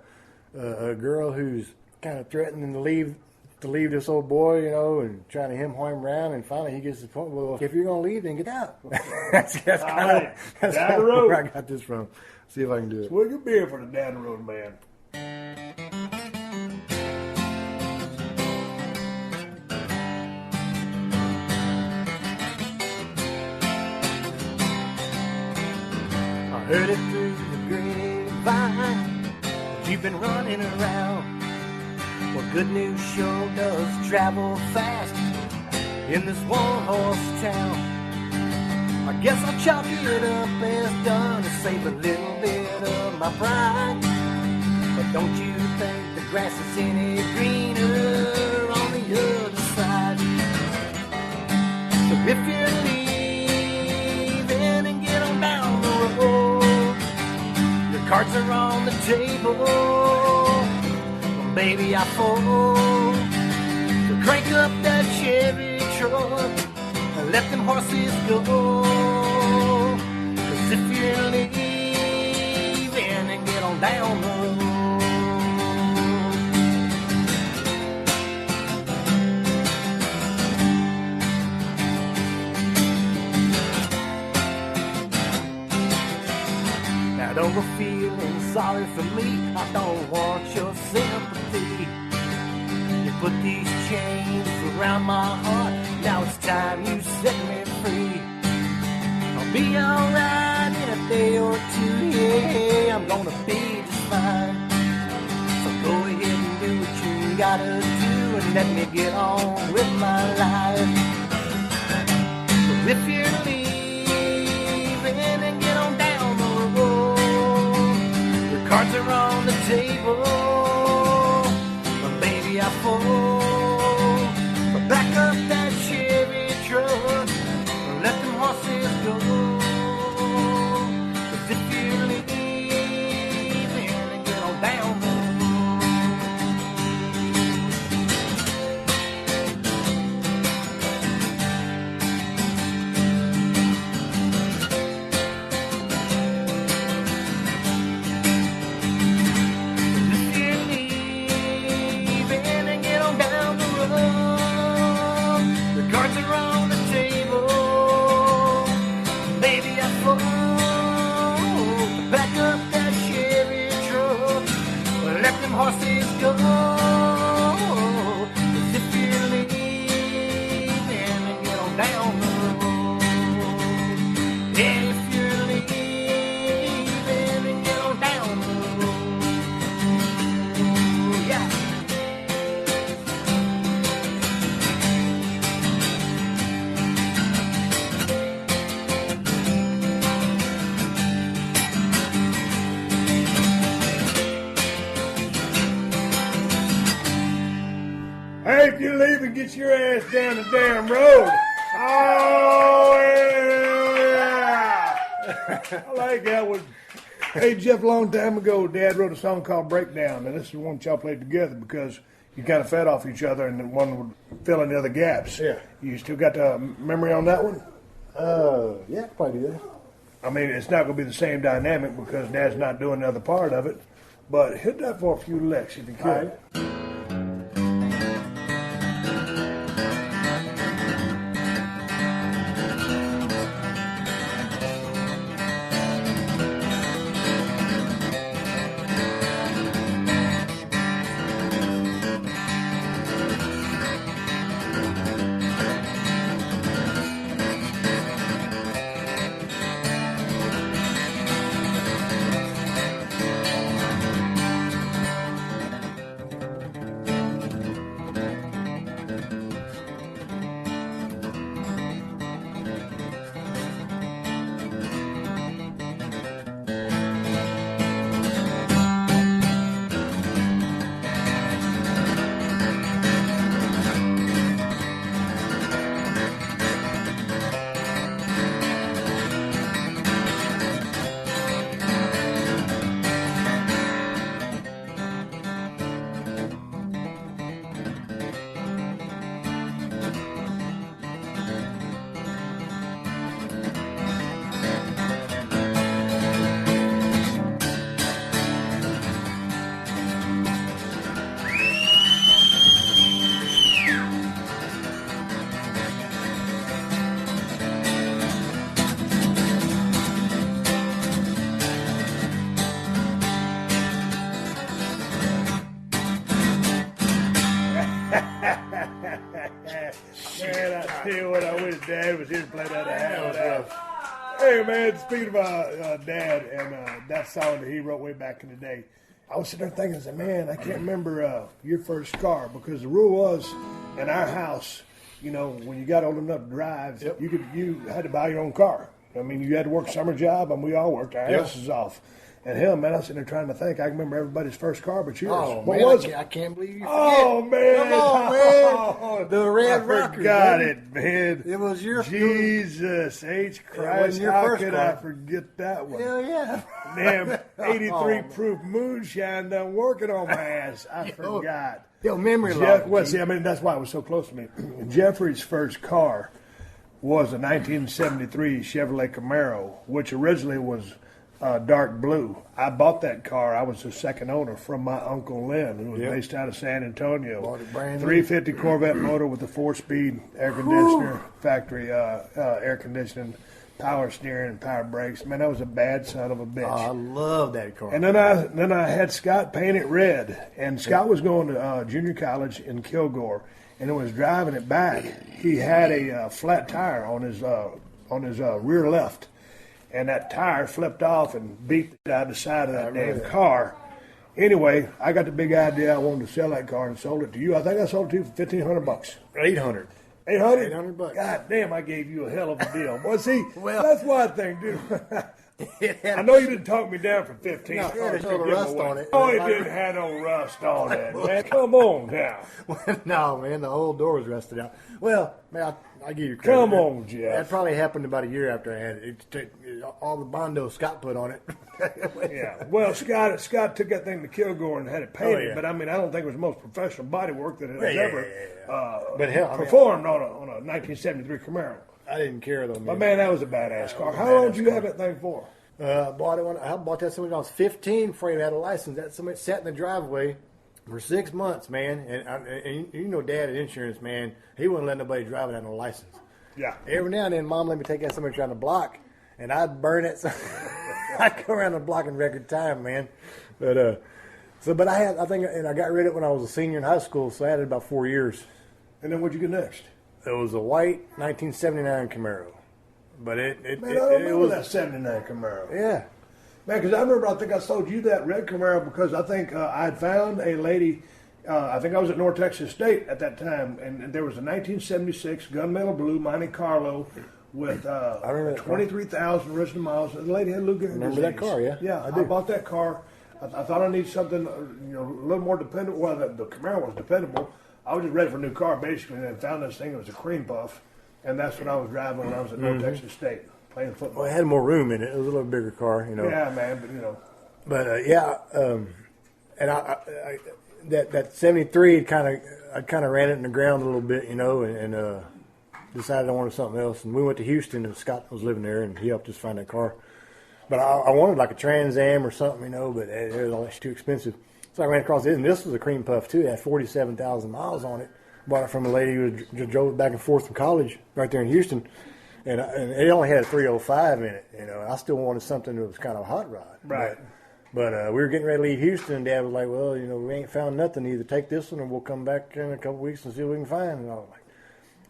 Speaker 4: girl who's kind of threatening to leave this old boy, and trying to him around, and finally he gets to the point, well, if you're going to leave, then get out. that's kind
Speaker 3: right.
Speaker 4: of
Speaker 3: Down the road.
Speaker 4: where I got this from. See if I can do it.
Speaker 3: Swig your beer for the down the road man.
Speaker 6: I heard it through the grapevine that you've been running around. Well, good news sure does travel fast in this one-horse town. I guess I'll chalk it up as done to save a little bit of my pride. But don't you think the grass is any greener on the other side? So if you're leaving and get on down the road, your cards are on the table. Well, baby, I fold. So crank up that Chevy truck and let them horses go. 'Cause if you're leaving and get on down the road, now don't go feeling sorry for me, I don't want your sympathy. You put these chains around my heart, now it's time you set me free. I'll be alright in a day or two, yeah, I'm gonna be just fine. So go ahead and do what you gotta do and let me get on with my life. But if you're leaving and get on down the road, your cards are on the table. But baby, I fold. But back up that Chevy truck and let them horses go. 'Cause if you're leaving and get on down the horses go. 'Cause if you're leaving and get on down the road, yeah, if you're leaving and get on down the road, yeah.
Speaker 3: Hey, if you leave and get your ass down the damn road. Oh, yeah. I like that one. Hey, Jeff, a long time ago, Dad wrote a song called Breakdown, and this is one y'all played together because you kind of fed off each other, and then one would fill in the other gaps.
Speaker 4: Yeah.
Speaker 3: You still got the memory on that one?
Speaker 4: Yeah, probably do that.
Speaker 3: I mean, it's not going to be the same dynamic because Dad's not doing the other part of it, but hit that for a few licks if you could.
Speaker 4: All right.
Speaker 3: Man, I tell you what, I wish Dad was here to play that. Hey, man, speaking of Dad and that song that he wrote way back in the day, I was sitting there thinking, I said, man, I can't remember your first car, because the rule was in our house, you know, when you got old enough to drive, you had to buy your own car. I mean, you had to work a summer job, and we all worked our asses off. And hell, man, I was sitting there trying to think. I can remember everybody's first car, but yours.
Speaker 4: Oh,
Speaker 3: What
Speaker 4: man,
Speaker 3: was it?
Speaker 4: I can't believe you forget.
Speaker 3: Oh, man.
Speaker 4: Come on, man. The Red Rocker.
Speaker 3: I forgot it, man.
Speaker 4: It was your
Speaker 3: Jesus H. Christ.
Speaker 4: your
Speaker 3: How
Speaker 4: first
Speaker 3: could
Speaker 4: car.
Speaker 3: I forget that one?
Speaker 4: Hell yeah.
Speaker 3: Damn, 83 proof moonshine done working on my ass. I forgot.
Speaker 4: Yo, memory
Speaker 3: Jeff,
Speaker 4: loss.
Speaker 3: well, see, I mean, that's why it was so close to me. Jeffrey's first car was a 1973 Chevrolet Camaro, which originally was dark blue. I bought that car. I was the second owner from my Uncle Lynn, who was based out of San Antonio.
Speaker 4: Bought it brand new.
Speaker 3: 350 Corvette motor with a 4-speed air conditioner, factory air conditioning, power steering, and power brakes. Man, that was a bad son of a bitch.
Speaker 4: I love that car.
Speaker 3: And then I had Scott paint it red, and Scott was going to junior college in Kilgore, and was driving it back. He had a flat tire on his rear left, and that tire flipped off and beat out the side of that damn car. Anyway, I got the big idea. I wanted to sell that car and sold it to you. I think I sold it to you for $1,500.
Speaker 4: 800.
Speaker 3: 800?
Speaker 4: $800.
Speaker 3: God damn, I gave you a hell of a deal. Well, see, that's one thing, dude.
Speaker 4: It had
Speaker 3: I know you didn't talk me down from 15.
Speaker 4: No, it had no rust on it.
Speaker 3: Oh, it didn't have no rust on it, man. Come on now.
Speaker 4: No, man, the whole door was rusted out. Well, man, I give you credit.
Speaker 3: Come on, Jeff.
Speaker 4: That probably happened about a year after I had it. All the Bondo Scott put on it.
Speaker 3: Yeah. Well, Scott took that thing to Kilgore and had it painted,
Speaker 4: Oh, yeah.
Speaker 3: but I mean, I don't think it was the most professional body work that has ever
Speaker 4: But hell, I mean,
Speaker 3: performed on a 1973 Camaro.
Speaker 4: I didn't care though, man.
Speaker 3: But man, that was a badass car. How long did you have that thing for?
Speaker 4: I bought that somebody when I was 15 before I even had a license. That somebody sat in the driveway for 6 months, man. And you know, Dad had insurance, man. He wouldn't let nobody drive without no license.
Speaker 3: Yeah.
Speaker 4: Every now and then, Mom let me take that somebody trying to block, and I'd burn it. So I'd go around the block in record time, man. But I think I got rid of it when I was a senior in high school. So I had it about 4 years.
Speaker 3: And then what'd you get next?
Speaker 4: It was a white 1979 Camaro. But
Speaker 3: Man, I don't remember that 79 Camaro.
Speaker 4: Yeah.
Speaker 3: Man, because I think I sold you that red Camaro because I think I had found a lady, I think I was at North Texas State at that time, and there was a 1976 gunmetal blue Monte Carlo with 23,000 original miles. And the lady had Lou Gehrig's
Speaker 4: Remember that car, yeah?
Speaker 3: Yeah, I bought that car. I thought I needed something, a little more dependable. Well, the Camaro was dependable. I was just ready for a new car, basically, and found this thing. It was a cream puff. And that's what I was driving when I was at North Texas State playing football.
Speaker 4: Well, it had more room in it. It was a little bigger car, you know.
Speaker 3: Yeah, man, but you know.
Speaker 4: But and I that 73 I kind of ran it in the ground a little bit, you know, and decided I wanted something else. And we went to Houston, and Scott was living there, and he helped us find that car. But I wanted like a Trans Am or something, you know, but it was always too expensive. So I ran across it, and this was a cream puff too. It had 47,000 miles on it. Bought it from a lady who just drove back and forth from college right there in Houston, and it only had a 305 in it. You know, I still wanted something that was kind of a hot rod.
Speaker 3: Right.
Speaker 4: But we were getting ready to leave Houston, and Dad was like, "Well, you know, we ain't found nothing. Either take this one, or we'll come back in a couple weeks and see what we can find." And I was like,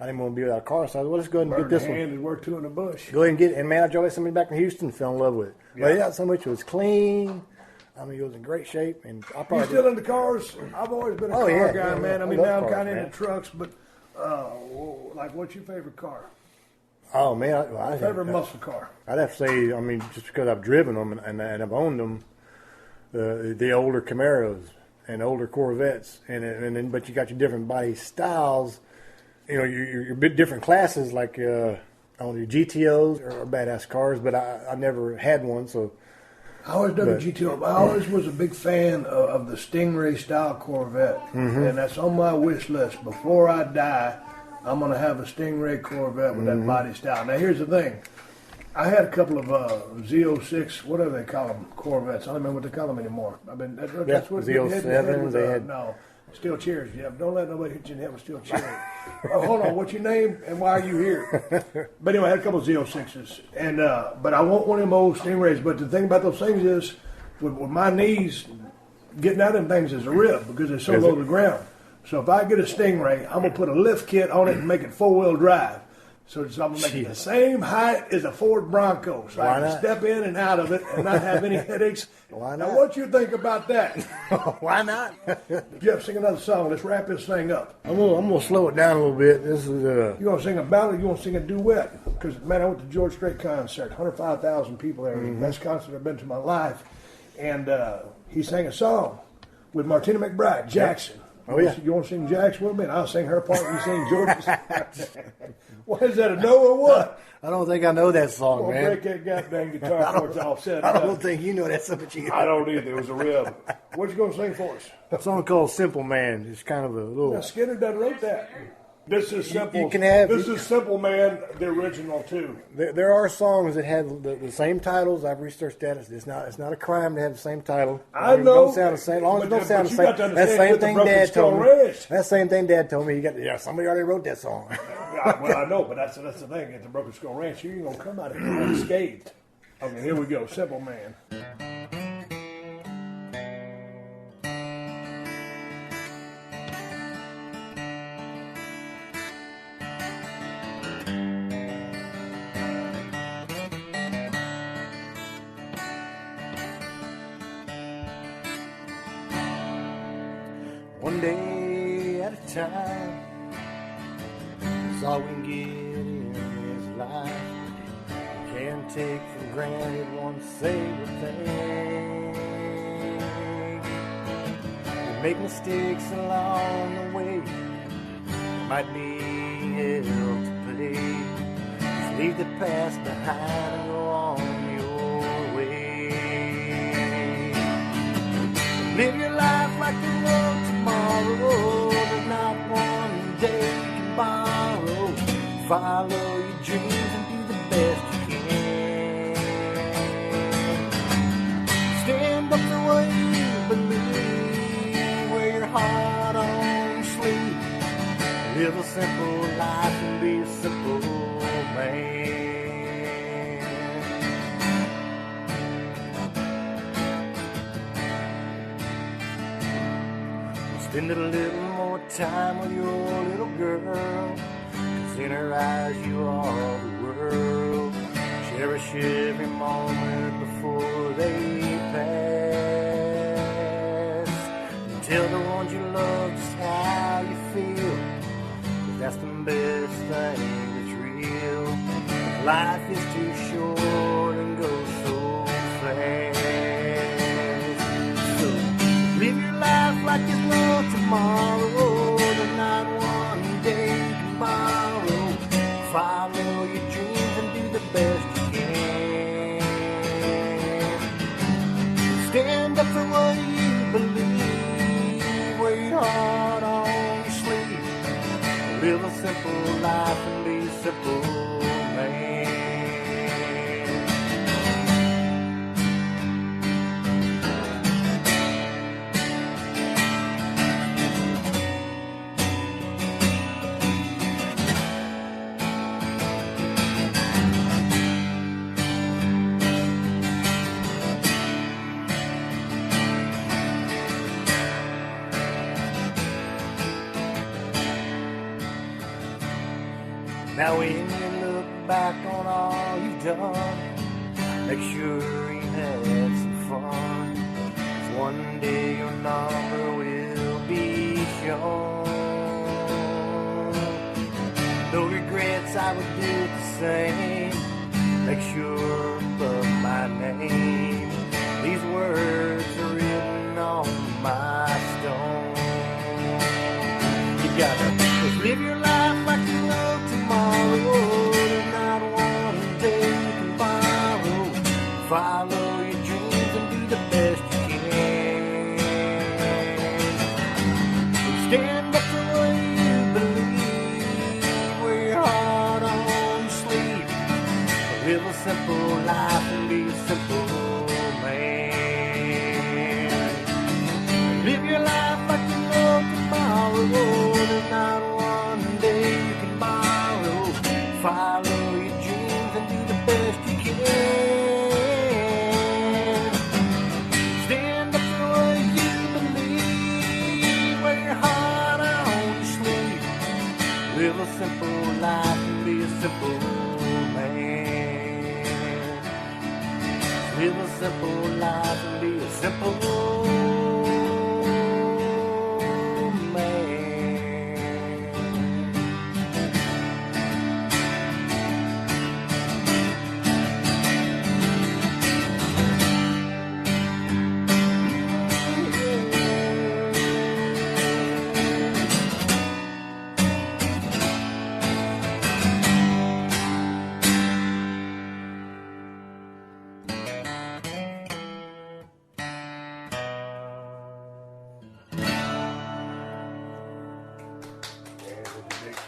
Speaker 4: I didn't want to be without a car, so I said, "Well, let's go ahead and get this one.
Speaker 3: And work two in the bush.
Speaker 4: Go ahead and get it." And man, I drove somebody back from Houston, fell in love with it.
Speaker 3: Yeah.
Speaker 4: But yeah, so much it was clean. I mean, it was in great shape, and I
Speaker 3: You
Speaker 4: probably
Speaker 3: still into cars? I've always been a car
Speaker 4: yeah,
Speaker 3: guy,
Speaker 4: yeah,
Speaker 3: man. I mean,
Speaker 4: I
Speaker 3: now
Speaker 4: love
Speaker 3: I'm kind of
Speaker 4: cars,
Speaker 3: into trucks, but like, what's your favorite car?
Speaker 4: Oh man,
Speaker 3: Favorite muscle car?
Speaker 4: I'd have to say, I mean, just because I've driven them and I've owned them, the older Camaros and older Corvettes, but you got your different body styles. You know, your bit different classes, like on your GTOs are badass cars, but I never had one, so.
Speaker 3: I always dug a GTO. I always was a big fan of the Stingray style Corvette, and that's on my wish list. Before I die, I'm going to have a Stingray Corvette with that body style. Now, here's the thing. I had a couple of Z06, whatever they call them, Corvettes. I don't remember what they call them anymore. I mean, that's what
Speaker 4: Z07s. They had
Speaker 3: no steel chairs. Yeah, don't let nobody hit you in the head with steel chairs. Hold on, what's your name and why are you here? But anyway, I had a couple of Z06s, and but I want one of them old Stingrays. But the thing about those things is, with my knees, getting out of them things is a rip because they're so low to the ground. So if I get a Stingray, I'm going to put a lift kit on it and make it four-wheel drive. So I'm going to make it the same height as a Ford Bronco. So I can step in and out of it and not have any headaches.
Speaker 4: Why not?
Speaker 3: Now, what you think about that?
Speaker 4: Why not?
Speaker 3: Jeff, sing another song. Let's wrap this thing up.
Speaker 4: I'm gonna slow it down a little bit. This is
Speaker 3: You going to sing a ballad or you want to sing a duet? Because, man, I went to George Strait concert. 105,000 people there. It was the best concert I've been to in my life. And he sang a song with Martina McBride, Jackson.
Speaker 4: Oh, yeah.
Speaker 3: You want to sing Jackson with me? And I'll sing her part and you sing George's. What is that, a no or what?
Speaker 4: I don't think I know that song,
Speaker 3: Well,
Speaker 4: man.
Speaker 3: break that goddamn guitar chords off.
Speaker 4: I don't think you know that so much either.
Speaker 3: I don't either. It was a rib. What you going to sing for us?
Speaker 4: A song called Simple Man. It's kind of a little...
Speaker 3: Now, Skinner done wrote that. This is Simple.
Speaker 4: You can have...
Speaker 3: This is Simple Man, the original, too.
Speaker 4: There are songs that have the same titles. I've researched that. It's not a crime to have the same title.
Speaker 3: I know.
Speaker 4: It don't sound the same. As long as it don't sound the same. That same thing Dad told me. That same thing Dad told me. Somebody already wrote that song.
Speaker 3: Well, I know, but that's the thing. At the Broken Skull Ranch, you ain't going to come out of here unscathed. Okay, here we go. Simple Man.
Speaker 6: One day at a time is all we can get in this life. We can't take for granted one single thing. We make mistakes along the way. There might be hell to pay. Just leave the past behind and go on your way. Live your life like you want tomorrow. There's not one day you can borrow. Follow your dreams and do the best you can. Stand up for what you believe. Wear your heart on your sleeve. Live a simple life and be a simple man. Spend a little more time with your little girl, 'cause in her eyes you are the world. Cherish every moment before they pass. And tell the ones you love just how you feel, 'cause that's the best thing that's real. Life is too short and goes so fast. So live your life like there's no tomorrow. There's not one day you can borrow. Follow your dreams and do the best you can. Stand up for what you believe. Wear your heart on your sleeve. Live a simple life and be a simple man. Now when you look back on all you've done, make sure you had some fun. 'Cause one day your number will be shown. No regrets, I would do the same. Make sure above my name these words are written on my stone. You gotta just live your life like you love tomorrow. There's not one day you can borrow. Follow your dreams and do the best you can. Stand up for what you believe. Wear your heart on your sleeve. Live a simple life and be a simple man. Live your life like you love tomorrow. There's not one day you can borrow. Follow your dreams and do the best you can. Stand up for what you believe. Wear your heart on Live a simple life and be a simple man. Live a simple life and be a simple man.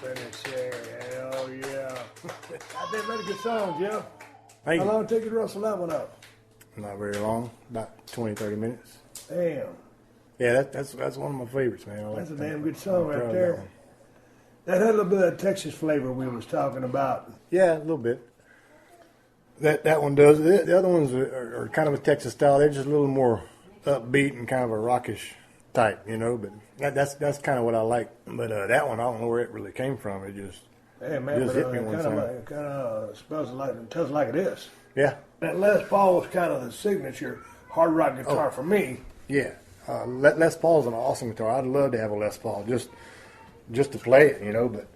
Speaker 3: Hell yeah. I did really good song, Jeff.
Speaker 4: Hey,
Speaker 3: How long did it take you to rustle that one up?
Speaker 4: not very long, about 20, 30 minutes.
Speaker 3: Damn.
Speaker 4: Yeah, that's one of my favorites, man. I like
Speaker 3: That's a
Speaker 4: that.
Speaker 3: damn good song
Speaker 4: I'm
Speaker 3: right
Speaker 4: proud of
Speaker 3: there.
Speaker 4: that one.
Speaker 3: That had a little bit of that Texas flavor we was talking about.
Speaker 4: Yeah, a little bit. That one does. The other ones are kind of a Texas style. They're just a little more upbeat and kind of a rockish type, you know. But that's kind of what I like. But that one, I don't know where it really came from. It just
Speaker 3: Hey man,
Speaker 4: Just
Speaker 3: but
Speaker 4: hit me one time.
Speaker 3: it kind of smells like it tells like it is.
Speaker 4: yeah,
Speaker 3: That Les Paul was kind of the signature hard rock guitar for me.
Speaker 4: yeah. Les Paul's an awesome guitar. I'd love to have a Les Paul just to play it, you know. But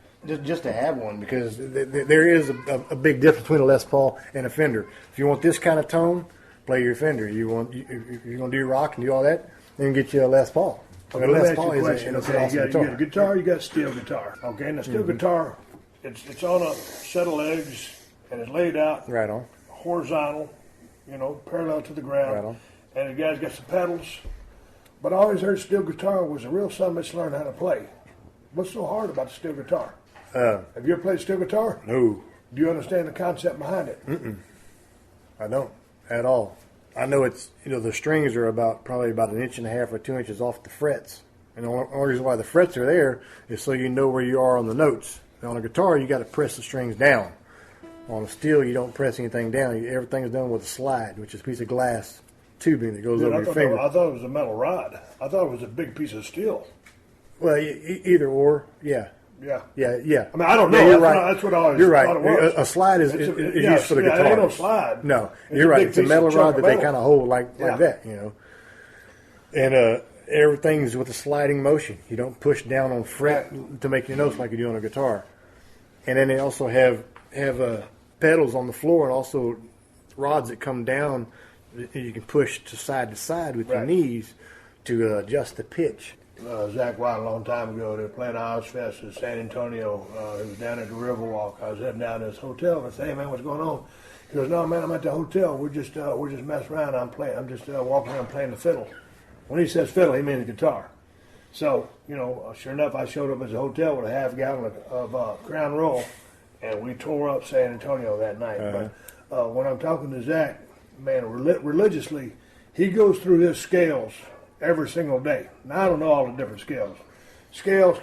Speaker 4: just to have one because there is a big difference between a Les Paul and a Fender. If you want this kind of tone, play your Fender. If you're gonna do rock and do all that, then get you a Les Paul.
Speaker 3: Okay,
Speaker 4: A
Speaker 3: let me
Speaker 4: Les
Speaker 3: ask you
Speaker 4: Paul
Speaker 3: a
Speaker 4: is
Speaker 3: question.
Speaker 4: an
Speaker 3: Okay,
Speaker 4: awesome
Speaker 3: you got a
Speaker 4: guitar.
Speaker 3: guitar, you got a steel guitar. Okay, and the steel guitar, it's on a set of legs and it's laid out
Speaker 4: Right on.
Speaker 3: horizontal, you know, parallel to the ground.
Speaker 4: Right on.
Speaker 3: And the guy's got some pedals. But I always heard steel guitar was a real something to learn how to play. What's so hard about the steel guitar? Have you ever played steel guitar?
Speaker 4: No,
Speaker 3: Do you understand the concept behind it?
Speaker 4: I don't at all. I know it's the strings are probably about 1.5 inches or 2 inches off the frets, and the only reason why the frets are there is so you know where you are on the notes. Now, on a guitar, you got to press the strings down. On a steel, you don't press anything down. Everything's done with a slide, which is a piece of glass tubing that goes
Speaker 3: Dude,
Speaker 4: over your finger.
Speaker 3: I thought it was a metal rod. I thought it was a big piece of steel.
Speaker 4: Well, either or, yeah.
Speaker 3: Yeah.
Speaker 4: Yeah.
Speaker 3: I mean, I don't know.
Speaker 4: Yeah, you're
Speaker 3: That's
Speaker 4: right.
Speaker 3: That's what I always
Speaker 4: You're right.
Speaker 3: thought it was.
Speaker 4: A slide is
Speaker 3: It's
Speaker 4: used for the guitar.
Speaker 3: Yeah, it ain't no slide.
Speaker 4: No,
Speaker 3: It's
Speaker 4: you're
Speaker 3: a
Speaker 4: right.
Speaker 3: big
Speaker 4: It's a
Speaker 3: piece
Speaker 4: metal
Speaker 3: of
Speaker 4: rod
Speaker 3: chunk
Speaker 4: that
Speaker 3: of
Speaker 4: they
Speaker 3: metal.
Speaker 4: kind of hold like
Speaker 3: Yeah.
Speaker 4: that, And everything's with a sliding motion. You don't push down on fret to make your notes like you do on a guitar. And then they also have pedals on the floor and also rods that come down. You can push to side with your
Speaker 3: Right.
Speaker 4: knees to adjust the pitch.
Speaker 3: Zach White, a long time ago, they were playing Ozfest in San Antonio. He was down at the Riverwalk. I was heading down to this hotel, and I said, "Hey man, what's going on?" He goes, "No man, I'm at the hotel. We're just messing around. I'm just walking around playing the fiddle." When he says fiddle, he means guitar. So sure enough, I showed up at the hotel with a half gallon of Crown Royal, and we tore up San Antonio that night. But when I'm talking to Zach, man, religiously, he goes through his scales every single day. Now, I don't know all the different scales. Scale.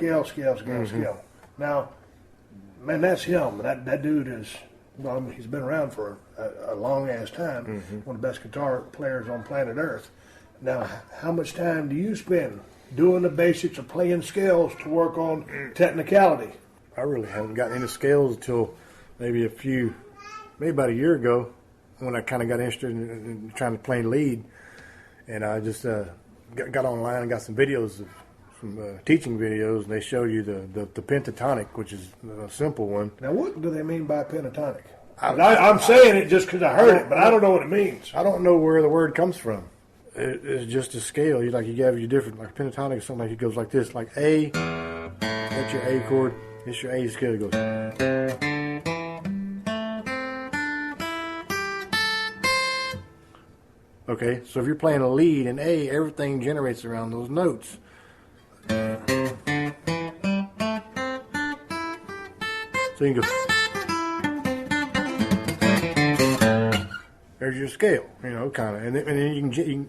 Speaker 3: Now, man, that's him. That dude is, he's been around for a long-ass time. One of the best guitar players on planet Earth. Now, how much time do you spend doing the basics of playing scales to work on technicality?
Speaker 4: I really haven't gotten into scales until maybe about a year ago when I kind of got interested in trying to play lead. And I just got online and got some videos, some teaching videos, and they show you the pentatonic, which is a simple one.
Speaker 3: Now, what do they mean by pentatonic? I'm saying it just because I heard it, but I don't know what it means.
Speaker 4: I don't know where the word comes from. It's just a scale. You have your different, like pentatonic or something, like it goes like this, like A, that's your A chord, it's your A scale, it goes. Okay, so if you're playing a lead in A, everything generates around those notes. So you can go. There's your scale, kind of, and then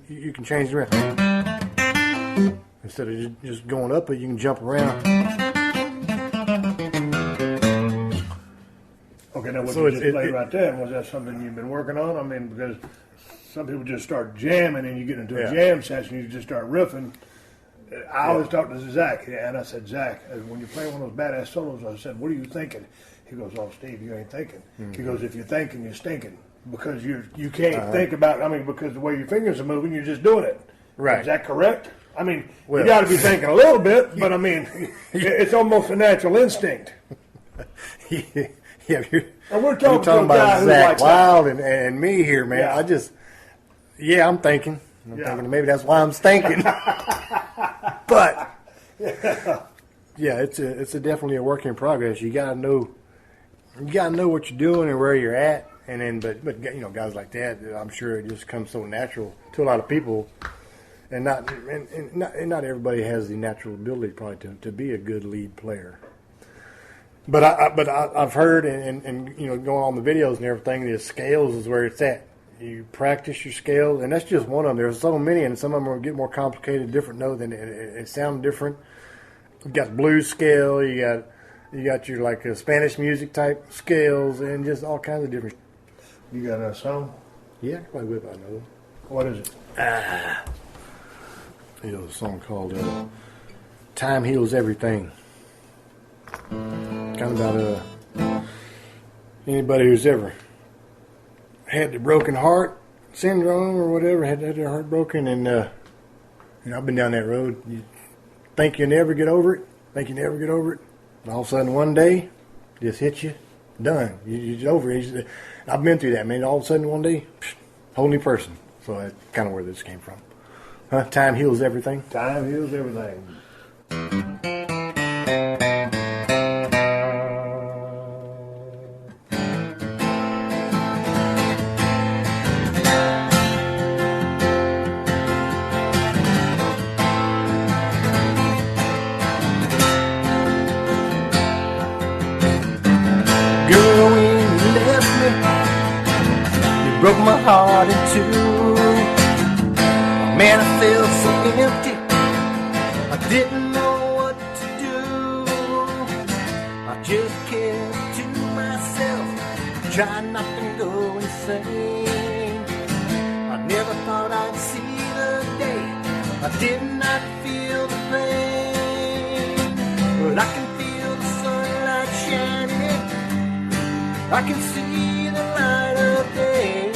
Speaker 4: you can change it around. Instead of just going up it, you can jump around.
Speaker 3: Okay, now what
Speaker 4: So
Speaker 3: you just played right there, was that something you've been working on? I mean, because some people just start jamming and you get into a jam session, you just start riffing. I always talk to Zach, and I said, Zach, when you're playing one of those badass solos, I said, what are you thinking? He goes, oh, Steve, you ain't thinking. Mm-hmm. He goes, if you're thinking, you're stinking. Because you can't think about, because the way your fingers are moving, you're just doing it.
Speaker 4: Right.
Speaker 3: Is that correct? You got to be thinking a little bit, but it's almost a natural instinct.
Speaker 4: Yeah,
Speaker 3: and we're talking to a guy
Speaker 4: about
Speaker 3: who's
Speaker 4: Zach
Speaker 3: like
Speaker 4: Wild and me here, man.
Speaker 3: Yeah.
Speaker 4: I'm thinking. I'm thinking maybe that's why I'm stinking. But it's definitely a work in progress. You gotta know what you're doing and where you're at, and then but guys like that, I'm sure it just comes so natural to a lot of people, and not everybody has the natural ability probably to be a good lead player. But I've heard and going on the videos and everything, the scales is where it's at. You practice your scales, and that's just one of them. There's so many, and some of them will get more complicated, different notes, and it sounds different. You got blues scale, you got your like Spanish music type scales, and just all kinds of different.
Speaker 3: You got a song?
Speaker 4: Yeah, I can probably whip out another one.
Speaker 3: What is it?
Speaker 4: There's a song called "Time Heals Everything." Kind of about anybody who's ever had the broken heart syndrome or whatever, had their heart broken, and I've been down that road. You think you never get over it, and all of a sudden one day, just hits you, done. You're over it. I've been through that, man. All of a sudden one day, whole new person. So that's kind of where this came from. Time heals everything.
Speaker 3: Time heals everything.
Speaker 6: Broke my heart in two. Man, I felt so empty. I didn't know what to do. I just kept to myself, trying not to go insane. I never thought I'd see the day I did not feel the pain. Well, I can feel the sunlight shining. I can see the light of day.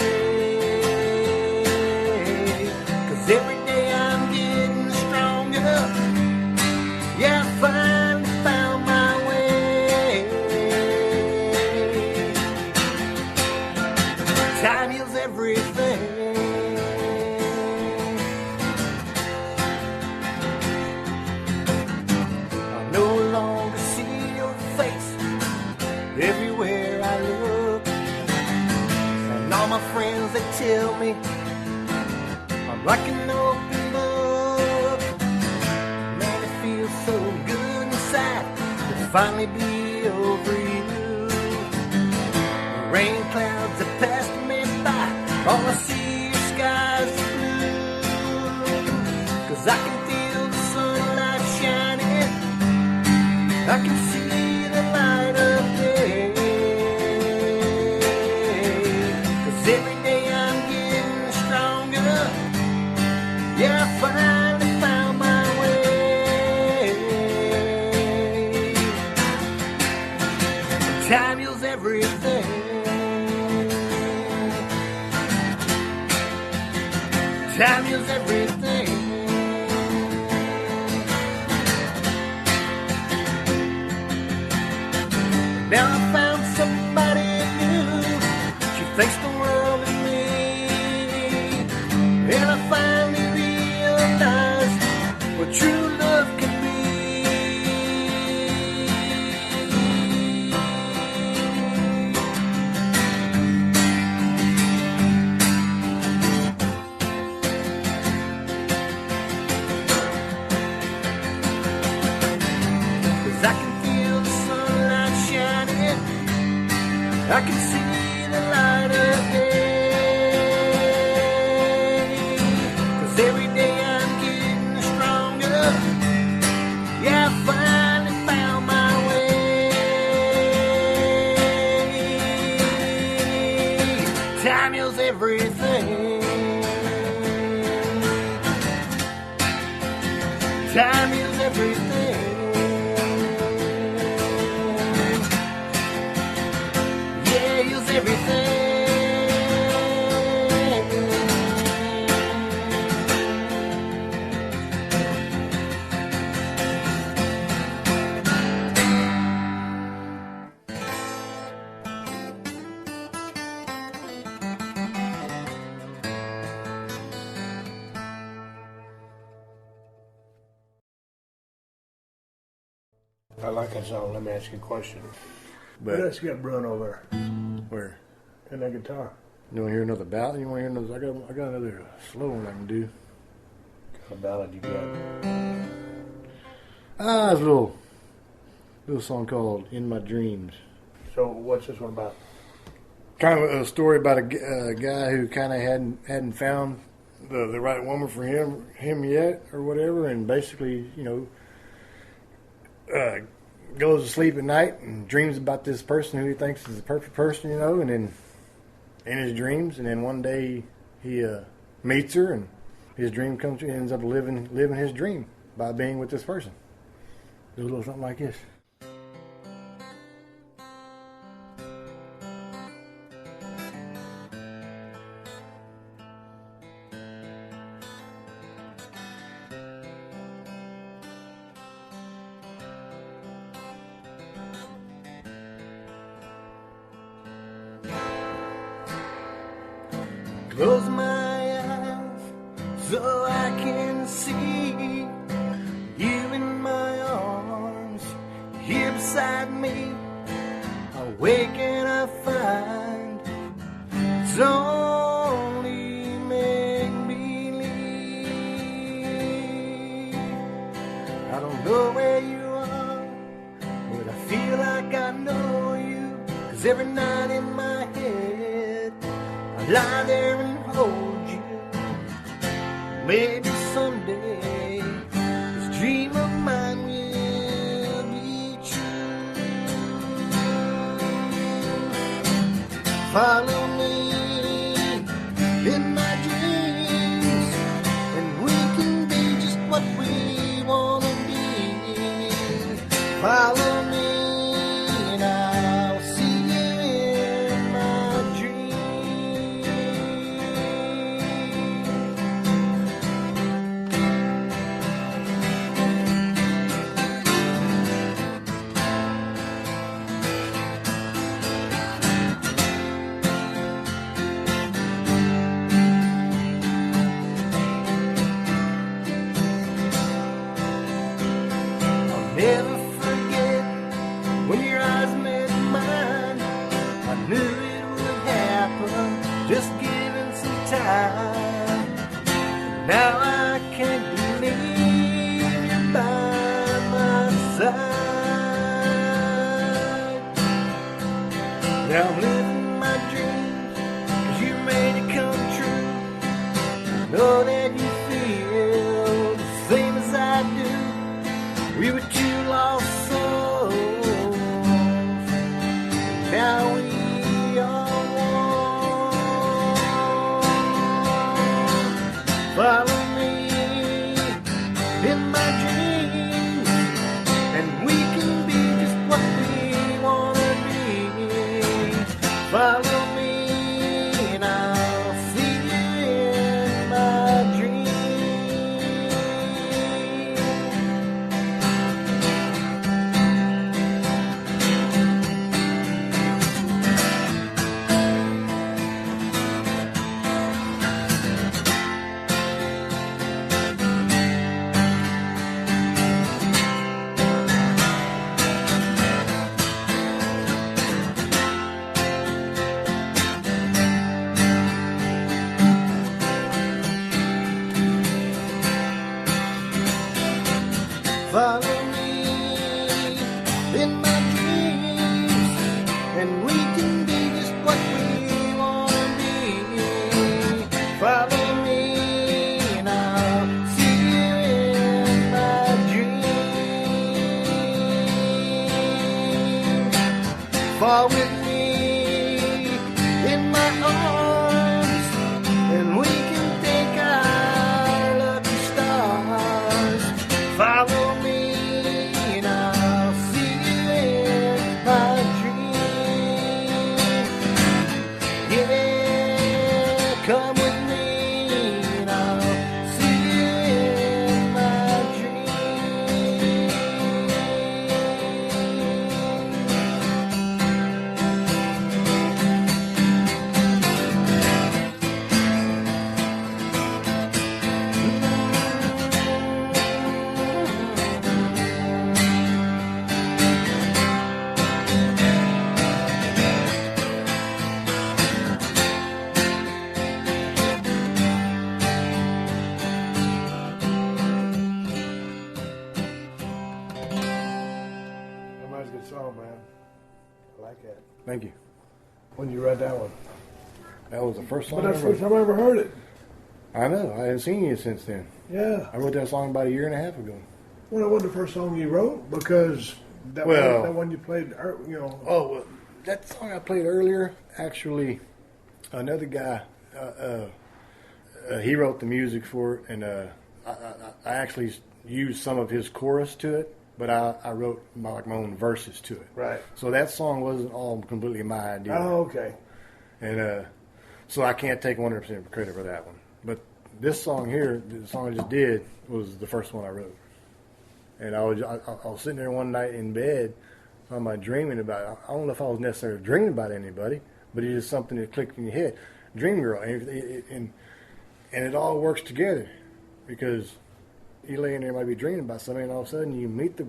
Speaker 6: Every day I'm getting stronger. Yeah, I finally found my way. Time heals everything. I no longer see your face everywhere I look. And all my friends, they tell me like an open book. Man, it feels so good inside to finally be over you. The rain clouds have passed me by. All I see are skies of blue. 'Cause I can feel the sunlight shining. I can see the light of day. 'Cause every day I'm getting stronger. Yeah, I finally found my way. Time heals everything. Time heals everything. Now I found somebody new. She thinks the world of me. And I finally what true love can be. 'Cause I can feel the sunlight shining. I can see the light of day. Yeah, I finally found my way. Time heals everything. Time everything. Yeah, heals everything.
Speaker 3: I like that song. Let me ask you a question.
Speaker 4: But
Speaker 3: What else you got brewing over
Speaker 4: where?
Speaker 3: there? And that guitar.
Speaker 4: You want to hear another ballad? You want to hear another? I got another slow one I can do.
Speaker 3: What ballad you got?
Speaker 4: It's a little song called "In My Dreams."
Speaker 3: So what's this one about?
Speaker 4: Kind of a story about a guy who kind of hadn't found the right woman for him yet, or whatever, and basically, goes to sleep at night and dreams about this person who he thinks is the perfect person, and then in his dreams, and then one day he meets her, and his dream comes true. He ends up living his dream by being with this person. Do a little something like this.
Speaker 6: Close my eyes so I can see you in my arms, here beside me. I wake and I find it's only make-believe. I don't know where you are, but I feel like I know you, 'cause every night in my head I lie there and hold you. Maybe someday this dream of mine will be true. Follow me in my dreams, and we can be just what we wanna be. Follow me and I'll see you in my dreams. I'll never forget when your eyes met mine. I knew it would happen, just given some time. Now I can't believe you're by my side. Now I'm living my dreams, 'cause you made it come true. I know that you feel the same as I do. We were two lost souls, now we are one. Follow me in my dreams, and we can be just what we wanna be. Follow me and I'll see you in my dreams. Follow me in my dreams, and we can be just what we wanna be. Follow me and I'll see you in my dreams. Fall with me in my arms, and we can take our lucky stars. Follow me
Speaker 3: Good song, man. I like that.
Speaker 4: Thank you.
Speaker 3: When did you write that one?
Speaker 4: That was the first song
Speaker 3: But that's
Speaker 4: I
Speaker 3: the first
Speaker 4: wrote.
Speaker 3: time I ever heard it.
Speaker 4: I know. I haven't seen you since then.
Speaker 3: Yeah.
Speaker 4: I wrote that song about a year and a half ago.
Speaker 3: Well, it wasn't the first song you wrote because that one you played, you know.
Speaker 4: Oh, well, that song I played earlier, actually, another guy, he wrote the music for it, and I actually used some of his chorus to it, but I wrote my own verses to it.
Speaker 3: Right.
Speaker 4: So that song wasn't all completely my idea.
Speaker 3: Oh, okay.
Speaker 4: And so I can't take 100% credit for that one. But this song here, the song I just did, was the first one I wrote. And I was sitting there one night in bed, talking about dreaming about it. I don't know if I was necessarily dreaming about anybody, but it's just something that clicked in your head. Dream girl. And it all works together because you lay in there, might be dreaming about something, and all of a sudden you meet the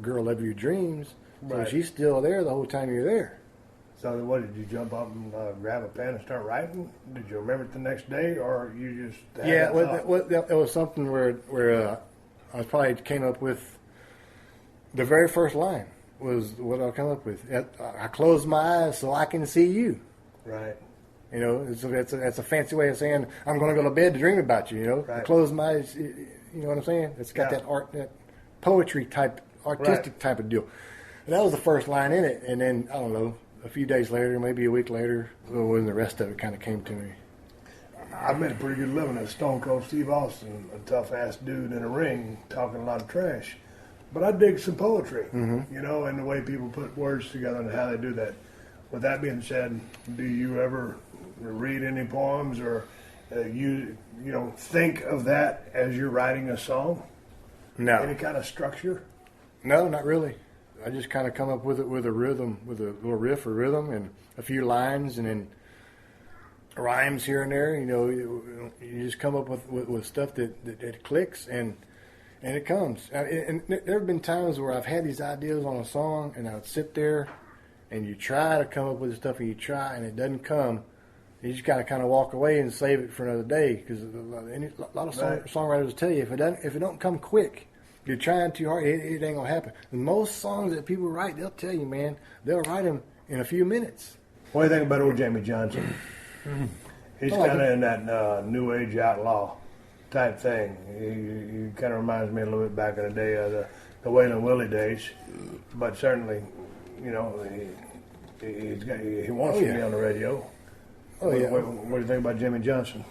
Speaker 4: girl of your dreams.
Speaker 3: Right.
Speaker 4: So she's still there the whole time you're there.
Speaker 3: So what, did you jump up and grab a pen and start writing? Did you remember it the next day, or you just had
Speaker 4: Yeah,
Speaker 3: that thought?
Speaker 4: it was something where I probably came up with the very first line was what I come up with. I close my eyes so I can see you.
Speaker 3: Right.
Speaker 4: You know, that's a fancy way of saying I'm going to go to bed to dream about you. You know,
Speaker 3: Right.
Speaker 4: I close my eyes. You know what I'm saying? It's got
Speaker 3: Yeah.
Speaker 4: that poetry type, artistic type of deal. And that was the first line in it, and then I don't know, a few days later, maybe a week later, when the rest of it kind of came to me.
Speaker 3: I made a pretty good living as Stone Cold Steve Austin, a tough-ass dude in a ring, talking a lot of trash. But I dig some poetry, you know, and the way people put words together and how they do that. With that being said, do you ever read any poems or you think of that as you're writing a song?
Speaker 4: No.
Speaker 3: Any kind of structure?
Speaker 4: No, not really. I just kind of come up with it with a rhythm, with a little riff or rhythm and a few lines and then rhymes here and there. You know, you just come up with stuff that clicks and it comes. And there have been times where I've had these ideas on a song and I would sit there and you try to come up with the stuff and you try and it doesn't come. You just got to kind of walk away and save it for another day because a lot of songwriters will tell you if it don't come quick, you're trying too hard, it ain't gonna happen. And most songs that people write, they'll tell you, man, they'll write them in a few minutes.
Speaker 3: What do you think about old Jamie Johnson? He's kind of in that new age outlaw type thing. He kind of reminds me a little bit back in the day of the Waylon Willie days, but certainly, you know, he wants to be on the radio.
Speaker 4: Oh yeah.
Speaker 3: What do you think about Jimmy Johnson?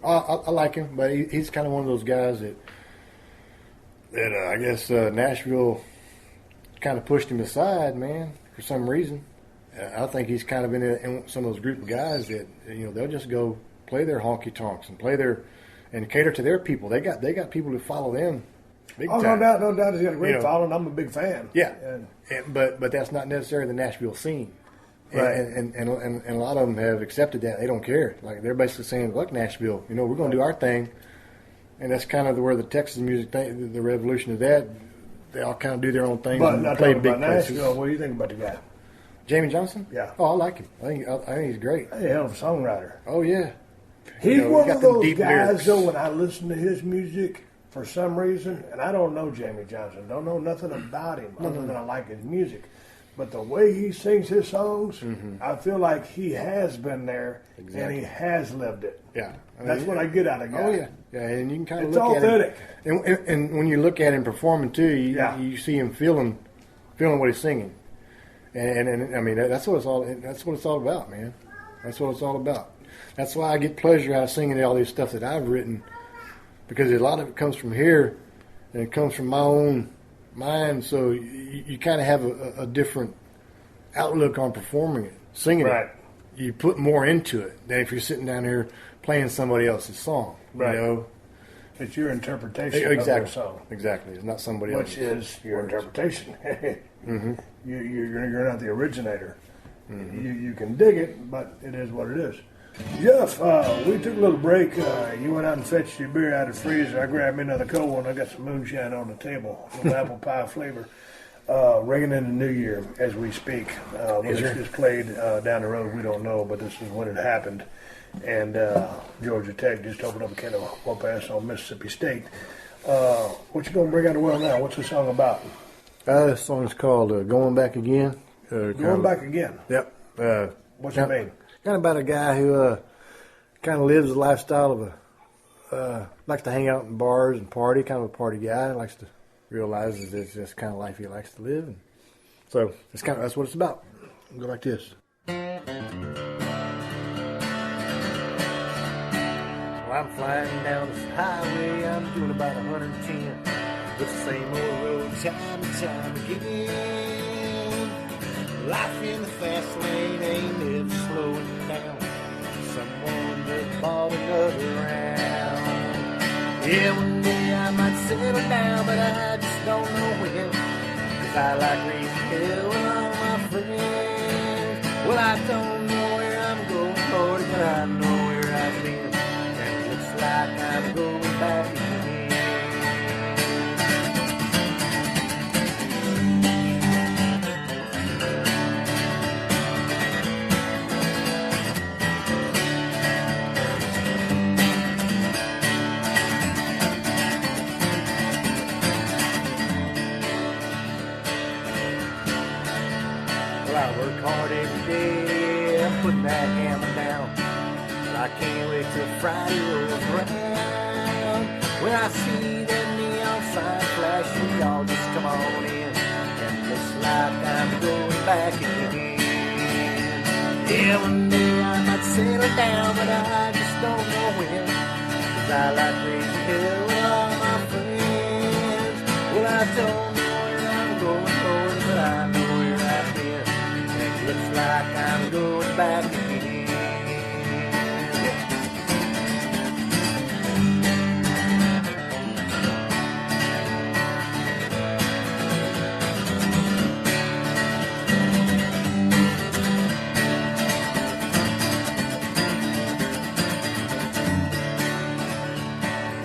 Speaker 4: I like him, but he's kind of one of those guys that I guess Nashville kind of pushed him aside, man, for some reason. I think he's kind of in some of those group of guys that they'll just go play their honky tonks and and cater to their people. They got people who follow them big time.
Speaker 3: No doubt, he's got a great following. I'm a big fan.
Speaker 4: Yeah, but that's not necessarily the Nashville scene.
Speaker 3: Right.
Speaker 4: And a lot of them have accepted that. They don't care. Like they're basically saying, "Look, Nashville, we're going to do our thing." And that's kind of where the Texas music thing, the revolution of that. They all kind of do their own thing
Speaker 3: But
Speaker 4: and
Speaker 3: not
Speaker 4: play
Speaker 3: talking
Speaker 4: big
Speaker 3: about
Speaker 4: places.
Speaker 3: Nashville. What do you think about the guy?
Speaker 4: Jamie Johnson?
Speaker 3: Yeah.
Speaker 4: Oh, I like him. I think he's great.
Speaker 3: He's a hell of a songwriter.
Speaker 4: Oh yeah.
Speaker 3: He's one
Speaker 4: got
Speaker 3: of
Speaker 4: them
Speaker 3: those
Speaker 4: deep
Speaker 3: guys,
Speaker 4: lyrics.
Speaker 3: though, when I listen to his music, for some reason, and I don't know Jamie Johnson, don't know nothing about him other than I like his music. But the way he sings his songs, I feel like he has been there and he has lived it.
Speaker 4: Yeah.
Speaker 3: That's what I get out of guys.
Speaker 4: Oh yeah. Yeah, and you can kind of
Speaker 3: It's
Speaker 4: look
Speaker 3: authentic.
Speaker 4: at him. And when you look at him performing too, you see him feeling what he's singing. And I mean that's what it's all about, man. That's what it's all about. That's why I get pleasure out of singing all this stuff that I've written, because a lot of it comes from here, and it comes from my own mind. So you kind of have a different outlook on performing it, singing
Speaker 3: Right.
Speaker 4: it. You put more into it than if you're sitting down here playing somebody else's song.
Speaker 3: Right.
Speaker 4: You know?
Speaker 3: It's your interpretation
Speaker 4: Exactly.
Speaker 3: of their song.
Speaker 4: Exactly. It's not somebody
Speaker 3: Which
Speaker 4: else's.
Speaker 3: is your interpretation. You're not the originator. You can dig it, but it is what it is. Jeff, we took a little break. You went out and fetched your beer out of the freezer. I grabbed me another cold one. I got some moonshine on the table, some apple pie flavor. Ringing in the new year as we speak. When this is played down the road, we don't know, but this is when it happened. And Georgia Tech just opened up a can of whoop ass on Mississippi State. What you gonna bring out the world now? What's the song about?
Speaker 4: This song's called "Going Back Again."
Speaker 3: Going back again.
Speaker 4: Yep.
Speaker 3: What's your name?
Speaker 4: Kind of about a guy who kind of lives a lifestyle of likes to hang out in bars and party. Kind of a party guy. Likes to realize that it's just kind of life he likes to live. And so that's what it's about. It'll go like this.
Speaker 6: Well, I'm flying down this highway, I'm doing about 110. With the same old road, time and time again. Life in the fast lane ain't never slowing down. Someone just bought another round. Yeah, one day I might settle down, but I just don't know when. 'Cause I like raising hell with all my friends. Well, I don't know where I'm going, Lord, but I know where I've been. And it looks like I'm going back again. I work hard every day, I'm putting that hammer down. I can't wait till Friday rolls around. When I see that neon sign flashing, y'all just come on in. And it looks like I'm going back again. Yeah, one day I might settle down, but I just don't know when. 'Cause I like raising hell with all my friends. Well, I don't know where I'm going, Lord, but I know where I've been. Looks like I'm going back again.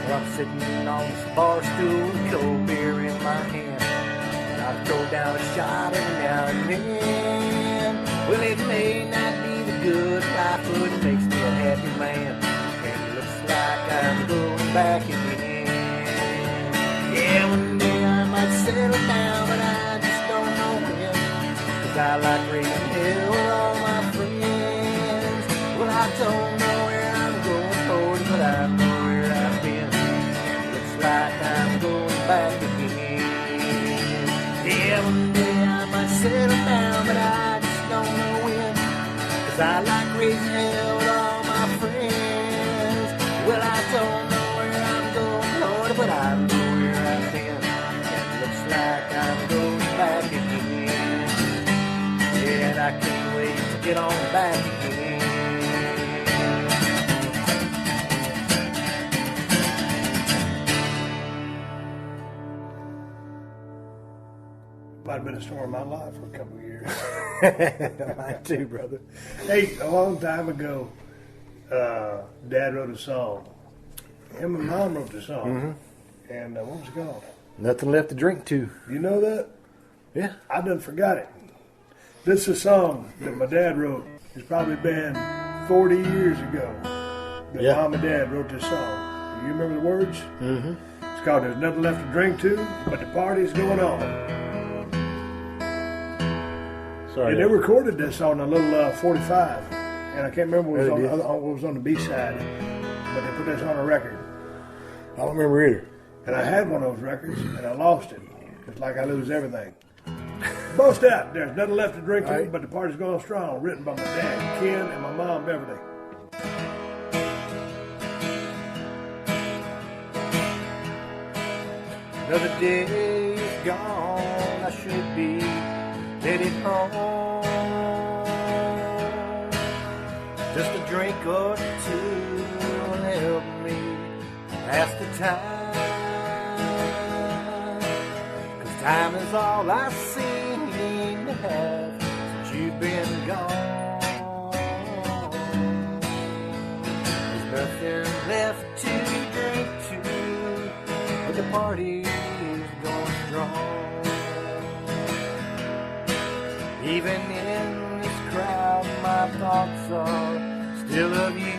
Speaker 6: Well, I'm sitting on this bar stool with cold beer in my hand. And I throw down a shot every now and then. Well, it may not be the good life, but it makes me a happy man. And it looks like I'm going back again. Yeah, one day I might settle down, but I just don't know when. 'Cause I like raising hell with all my friends. Well, I don't know where I'm going, Lord, but I know where I've been. And it looks like I'm going back again. Yeah, one day I might settle down, but I don't know when. 'Cause I like raising hell with all my friends. Well, I don't know where I'm going, Lord, but I know where I've been. And it looks like I'm going back again. Yeah, and I can't wait to get on back again.
Speaker 3: Might have been a story of my life for a couple of years.
Speaker 4: Mine too, brother.
Speaker 3: Hey, a long time ago, Dad wrote a song. Him and Mom wrote the song.
Speaker 4: Mm-hmm.
Speaker 3: And what was it called?
Speaker 4: Nothing left to drink to.
Speaker 3: You know that?
Speaker 4: Yeah.
Speaker 3: I done forgot it. This is a song that my dad wrote. It's probably been 40 years ago that
Speaker 4: Yeah.
Speaker 3: Mom and Dad wrote this song. Do you remember the words?
Speaker 4: Mm-hmm.
Speaker 3: It's called There's Nothing Left to Drink To, but the party's going on.
Speaker 4: Sorry.
Speaker 3: And they recorded this on a little 45, and I can't remember what was,
Speaker 4: Yeah,
Speaker 3: on,
Speaker 4: they did.
Speaker 3: what was on the B-side, but they put this on a record.
Speaker 4: I don't remember either.
Speaker 3: And I had one of those records, and I lost it. It's like I lose everything. Bust out. There's nothing left to drink to,
Speaker 4: Right.
Speaker 3: but the party's going strong. Written by my dad, Ken, and my mom, Beverly.
Speaker 6: Another day is gone, I should be headed home. Just a drink or two will help me pass the time. 'Cause time is all I seem to have since you've been gone. There's nothing left to drink to, but the party's going strong. Even in this crowd, my thoughts are still of you.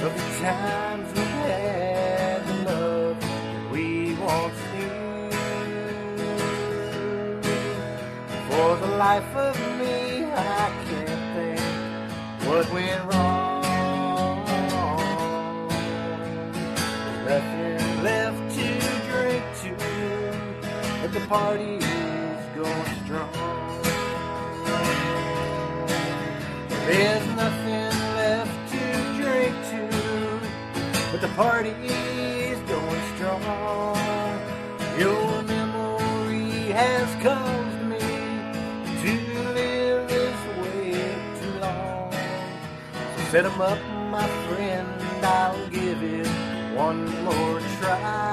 Speaker 6: Of the times we had the love that we once life of me, I can't think what went wrong. There's nothing left to drink to, but the party is going strong. There's nothing left to drink to, but the party is going strong. Your memory has caused me to live this way too long. So set 'em up, my friend, I'll give it one more try.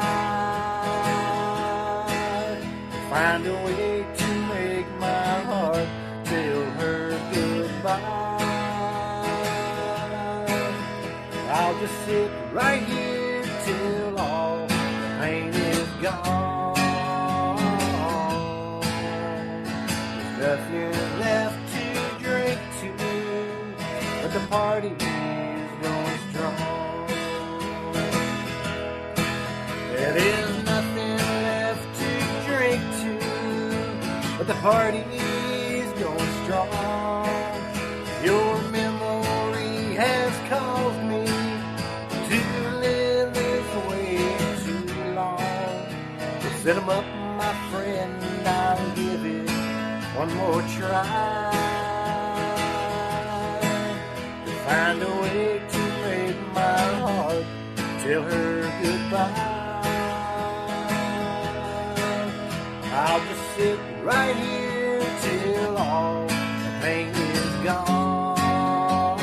Speaker 6: Find a way to make my heart tell her goodbye. I'll just sit right here till all the pain is gone. There's nothing left to drink to, but the party is going strong. There is nothing left to drink to, but the party is going strong. Your memory has caused me to live this way too long. So set 'em up, my friend, I'll give it one more try. To find a way to make my heart tell her goodbye. I'll just sit right here till all the pain is gone.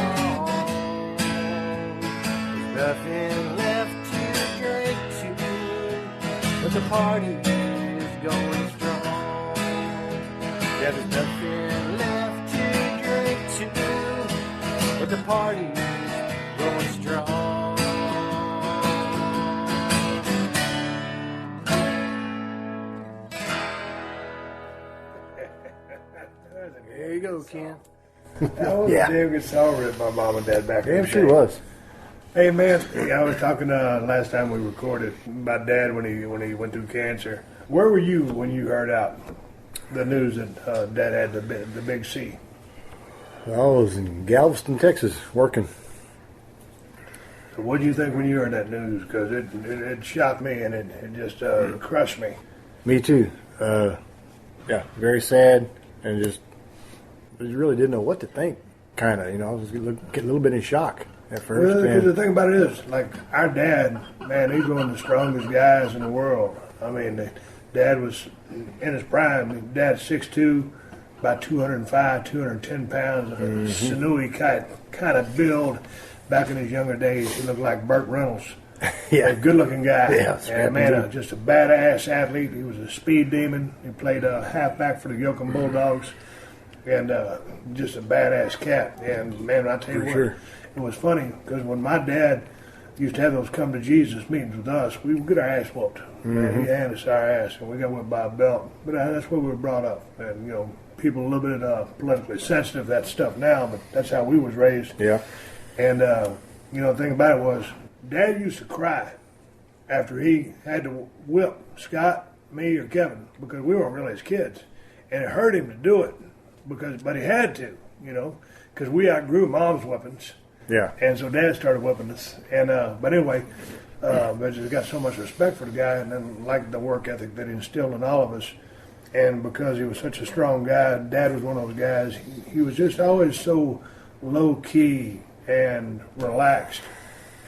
Speaker 6: There's nothing left to drink to, but the party is going strong. Yeah, there's nothing left to drink to, but the party is going strong.
Speaker 4: There you go, Ken.
Speaker 3: That was
Speaker 4: Yeah.
Speaker 3: a damn good song written by Mom and Dad back in
Speaker 4: Damn
Speaker 3: the
Speaker 4: sure
Speaker 3: day.
Speaker 4: was.
Speaker 3: Hey man, I was talking last time we recorded about Dad when he went through cancer. Where were you when you heard out the news that Dad had the big C?
Speaker 4: I was in Galveston, Texas, working.
Speaker 3: So what do you think when you heard that news? Because it shocked me and it just crushed me.
Speaker 4: Me too. Yeah, very sad and just really didn't know what to think. Kind of, I was getting a little bit in shock at first.
Speaker 3: Well, because
Speaker 4: and-
Speaker 3: the thing about it is, like, our dad, man, he's one of the strongest guys in the world. I mean, Dad was in his prime. Dad's 6'2", about 205, 210 pounds, of a sinewy kind of build. Back in his younger days, he looked like Burt Reynolds.
Speaker 4: Yeah.
Speaker 3: A good-looking guy.
Speaker 4: Yeah,
Speaker 3: and man, just a badass athlete. He was a speed demon. He played halfback for the Yoakum Bulldogs, and just a badass cat. And man, I tell you
Speaker 4: For
Speaker 3: what,
Speaker 4: sure.
Speaker 3: it was funny because when my dad used to have those come to Jesus meetings with us, we would get our ass whooped. Man, he handed us our ass, and we got whipped by a belt. But that's where we were brought up. And people a little bit politically sensitive to that stuff now, but that's how we was raised.
Speaker 4: Yeah.
Speaker 3: And, the thing about it was, Dad used to cry after he had to whip Scott, me, or Kevin, because we weren't really his kids. And it hurt him to do it, but he had to, because we outgrew Mom's weapons.
Speaker 4: Yeah.
Speaker 3: And so Dad started whipping us. And but anyway, I just got so much respect for the guy and then liked the work ethic that he instilled in all of us. And because he was such a strong guy, Dad was one of those guys, he was just always so low-key and relaxed.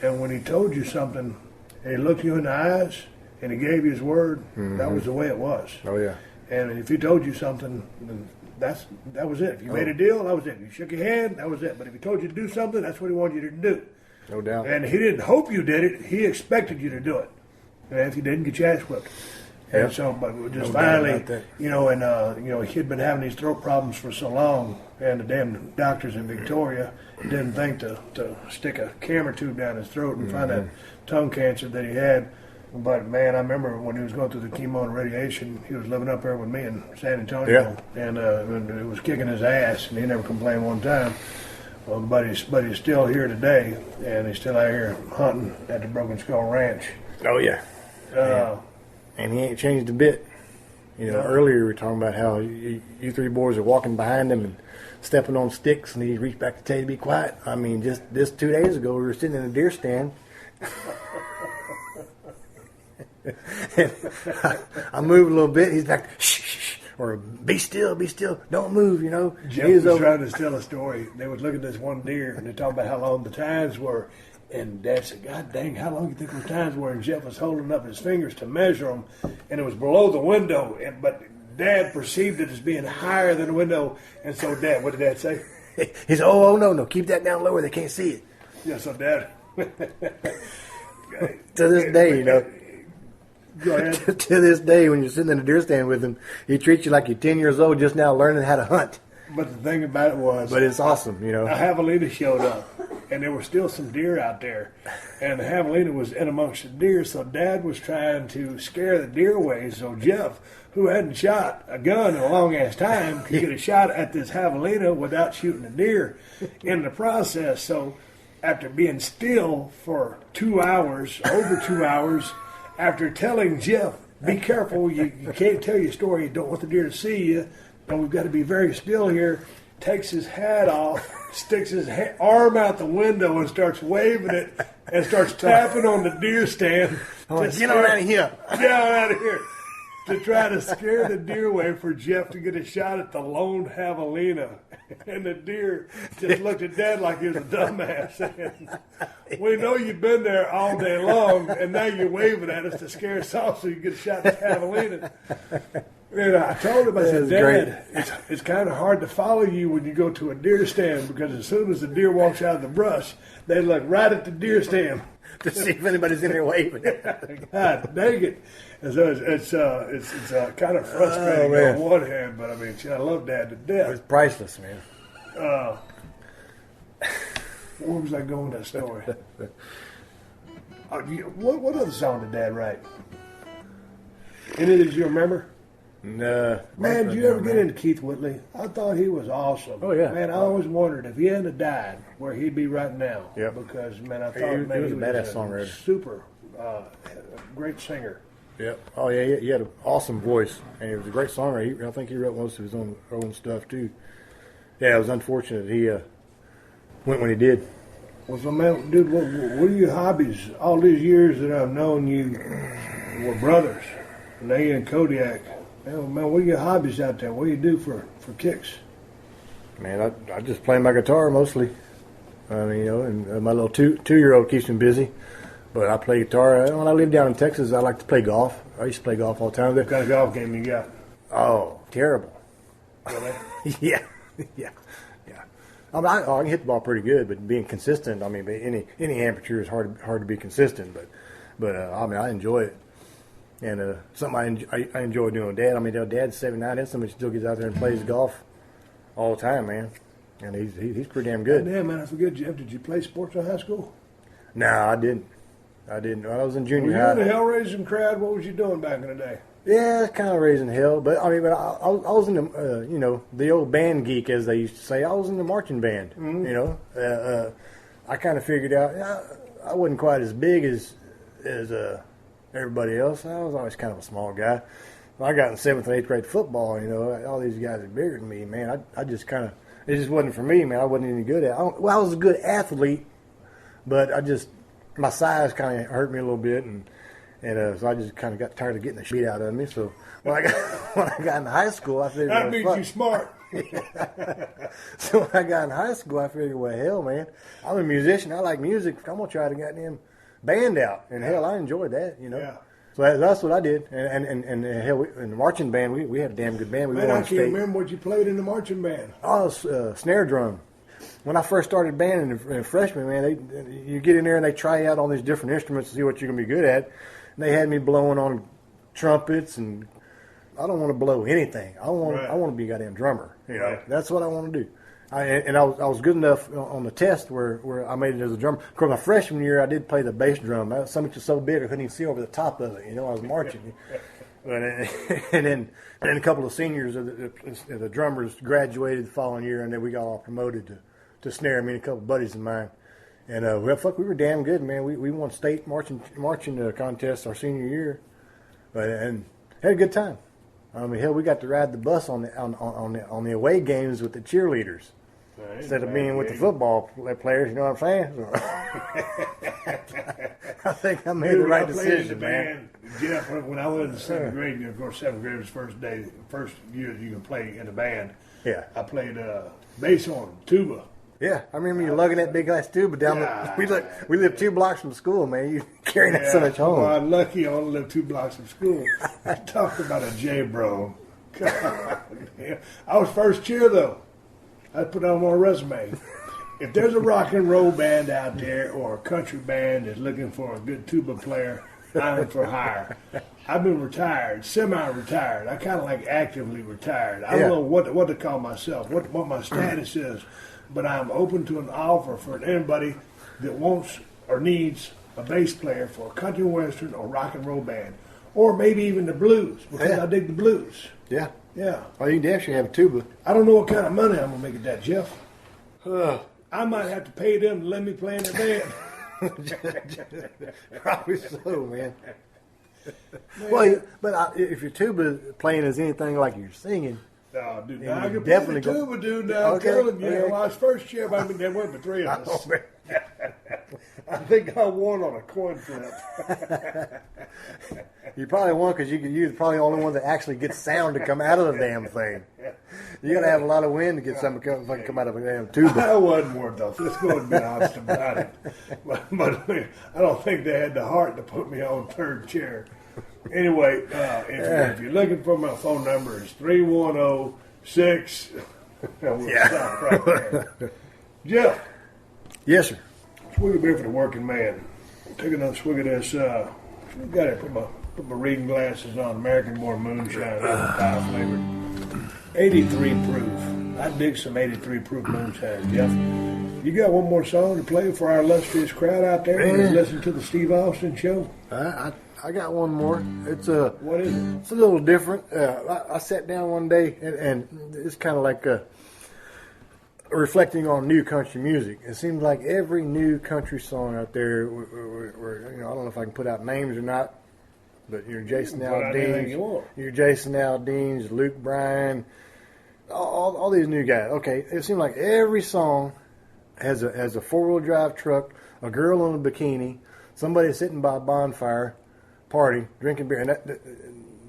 Speaker 3: And when he told you something, and he looked you in the eyes, and he gave you his word, that was the way it was.
Speaker 4: Oh, yeah.
Speaker 3: And if he told you something, then that was it. If you made a deal, that was it. You shook your hand, that was it. But if he told you to do something, that's what he wanted you to do.
Speaker 4: No doubt.
Speaker 3: And he didn't hope you did it. He expected you to do it. And if you didn't, get your ass whipped. And
Speaker 4: Yep.
Speaker 3: so, but we just
Speaker 4: No doubt
Speaker 3: finally,
Speaker 4: about that.
Speaker 3: he'd been having these throat problems for so long, and the damn doctors in Victoria didn't think to stick a camera tube down his throat and find that tongue cancer that he had. But man, I remember when he was going through the chemo and radiation, he was living up there with me in San Antonio, and it was kicking his ass, and he never complained one time. Well, but he's still here today, and he's still out here hunting at the Broken Skull Ranch.
Speaker 4: Oh, yeah. And he ain't changed a bit. You know, earlier we were talking about how you three boys are walking behind him and stepping on sticks, and he reached back to tell you to be quiet. I mean, just 2 days ago, we were sitting in a deer stand. I moved a little bit. He's like, shh, shh, shh, or be still, don't move, you know.
Speaker 3: Jeff was trying to tell a story. They was looking at this one deer, and they talking about how long the tines were. And Dad said, God dang, how long do you think those tines were? And Jeff was holding up his fingers to measure them, and it was below the window. But Dad perceived it as being higher than the window. And so Dad, what did Dad say?
Speaker 4: He said, oh, no, keep that down lower. They can't see it.
Speaker 3: Yeah, so Dad.
Speaker 4: To this day, you know.
Speaker 3: Go ahead.
Speaker 4: To this day, when you're sitting in a deer stand with him, he treats you like you're 10 years old just now learning how to hunt.
Speaker 3: But the thing about it was...
Speaker 4: But it's awesome, you know.
Speaker 3: A javelina showed up, and there were still some deer out there. And the javelina was in amongst the deer, so Dad was trying to scare the deer away. So Jeff, who hadn't shot a gun in a long-ass time, could get a shot at this javelina without shooting a deer in the process. So after being still for 2 hours, over 2 hours, after telling Jeff, be careful, you can't tell your story, you don't want the deer to see you, and we've got to be very still here, takes his hat off, sticks his arm out the window and starts waving it and starts tapping on the deer stand.
Speaker 4: Get on out of here.
Speaker 3: Get on out of here. To try to scare the deer away for Jeff to get a shot at the lone javelina. And the deer just looked at Dad like he was a dumbass, saying, we know you've been there all day long, and now you're waving at us to scare us off so you get a shot at the javelina. And I told him, I said, Dad, it's kind of hard to follow you when you go to a deer stand, because as soon as the deer walks out of the brush, they look right at the deer stand.
Speaker 4: To see if anybody's in there waving.
Speaker 3: God dang it. And so it's kind of frustrating on one hand, but I mean, I love Dad to death.
Speaker 4: It's priceless, man.
Speaker 3: Where was I going with that story? What other song did Dad write? Any of these you remember?
Speaker 4: No.
Speaker 3: Man, did you ever get into Keith Whitley? I thought he was awesome.
Speaker 4: Oh, yeah.
Speaker 3: Man, I always wondered if he hadn't died, where he'd be right now.
Speaker 4: Yeah.
Speaker 3: Because, man, I thought
Speaker 4: he
Speaker 3: he
Speaker 4: was a badass
Speaker 3: was
Speaker 4: songwriter.
Speaker 3: Super great singer.
Speaker 4: Yep. Oh, yeah, he had an awesome voice, and he was a great songwriter. I think he wrote most of his own stuff, too. Yeah, it was unfortunate he went when he did.
Speaker 3: Well, so, man, dude, what are your hobbies? All these years that I've known you, were brothers, and now you're in Kodiak. Man, what are your hobbies out there? What do you do for kicks?
Speaker 4: Man, I just play my guitar mostly. I mean, you know, and my little two-year-old keeps me busy. But I play guitar. When I lived down in Texas, I like to play golf. I used to play golf all the time.
Speaker 3: What kind of golf game you got?
Speaker 4: Oh, terrible.
Speaker 3: Really?
Speaker 4: Yeah. I mean, I can hit the ball pretty good, but being consistent, I mean, any amateur is hard to be consistent. But I mean, I enjoy it. And something I enjoy doing with Dad. I mean, Dad's 79, and somebody still gets out there and plays golf all the time, man. And he's pretty damn good.
Speaker 3: Damn, man, I forget, Jeff. Did you play sports in high school?
Speaker 4: No, I didn't. When I was in junior high.
Speaker 3: Were you in the hell-raising crowd? What was you doing back in the day?
Speaker 4: Yeah, kind of raising hell. But I mean, I was in the the old band geek, as they used to say. I was in the marching band. Mm-hmm. You know, I kind of figured out I wasn't quite as big as everybody else. I was always kind of a small guy. When I got in 7th and 8th grade football, you know, all these guys are bigger than me, man. I just kind of, it just wasn't for me, man. I wasn't any good at it. I was a good athlete, but my size kind of hurt me a little bit, and so I just kind of got tired of getting the shit out of me. So when I got into high school, I figured,
Speaker 3: that means you smart.
Speaker 4: So when I got in high school, I figured, well, hell, man, I'm a musician. I like music. I'm gonna try to get them band out, and hell, I enjoyed that, you know. Yeah. So that's what I did, and hell, in the marching band, we had a damn good band.
Speaker 3: Man, I can't remember what you played in the marching band.
Speaker 4: Oh, snare drum. When I first started band in freshman, man, you get in there and they try you out on these different instruments to see what you're gonna be good at. And they had me blowing on trumpets, and I don't want to blow anything. I want to be a goddamn drummer. You know, right. That's what I want to do. I was good enough on the test where I made it as a drummer. Of course, my freshman year, I did play the bass drum. Something was so big I couldn't even see over the top of it. You know, I was marching. and then a couple of seniors, the drummers graduated the following year, and then we got all promoted to snare. Me and a couple of buddies of mine. And we were damn good, man. We won state marching contest our senior year, and had a good time. I mean, hell, we got to ride the bus on the away games with the cheerleaders instead of being with the football players. You know what I'm saying? I think I made the right decision, man.
Speaker 3: Jeff, when I was in the 7th grade, of course, 7th grade was first year that you can play in a band.
Speaker 4: Yeah.
Speaker 3: I played bass horn, tuba.
Speaker 4: Yeah, I remember you lugging that big ass tuba down. We lived 2 blocks from school, man. You carrying that so much home.
Speaker 3: Well, I'm lucky I only lived 2 blocks from school. Talk about a J-bro. God, man. I was first cheer, though. I put it on my resume. If there's a rock and roll band out there or a country band that's looking for a good tuba player, I'm for hire. I've been retired, semi-retired. I kind of like actively retired. I don't know what to call myself, what my status is, but I'm open to an offer for anybody that wants or needs a bass player for a country western or rock and roll band, or maybe even the blues, because I dig the blues.
Speaker 4: Yeah.
Speaker 3: Yeah.
Speaker 4: Well, you can actually have a tuba.
Speaker 3: I don't know what kind of money I'm going to make at that, Jeff. I might have to pay them to let me play in their band.
Speaker 4: Probably so, man. Well, but if your tuba playing is anything like you're singing,
Speaker 3: no, dude,
Speaker 4: now
Speaker 3: I can play the tuba, dude. Now I'm telling you, when I was first chair, I mean, there were but 3 of us. I think I won on a coin flip.
Speaker 4: You probably won because you're probably the only one that actually gets sound to come out of the damn thing. You got to have a lot of wind to get something to come out of a damn tuba.
Speaker 3: I wasn't worth those. Let's go and be honest about it. But I don't think they had the heart to put me on 3rd chair. Anyway, if you're looking for my phone number, it's 310-6. We'll stop right there. Jeff.
Speaker 4: Yes, sir.
Speaker 3: Swig of beer for the working man. Take another swig of this. We got to put my reading glasses on. American-born moonshine, tile flavored. 83 proof. I dig some 83 proof moonshine, Jeff. You got one more song to play for our illustrious crowd out there who's listening to the Steve Austin Show?
Speaker 4: I got one more.
Speaker 3: What is it?
Speaker 4: It's a little different. I sat down one day and it's kind of like reflecting on new country music. It seems like every new country song out there, I don't know if I can put out names or not, but your Jason Aldean's, Luke Bryan, all these new guys. Okay, it seems like every song has a 4-wheel drive truck, a girl in a bikini, somebody sitting by a bonfire, party, drinking beer, and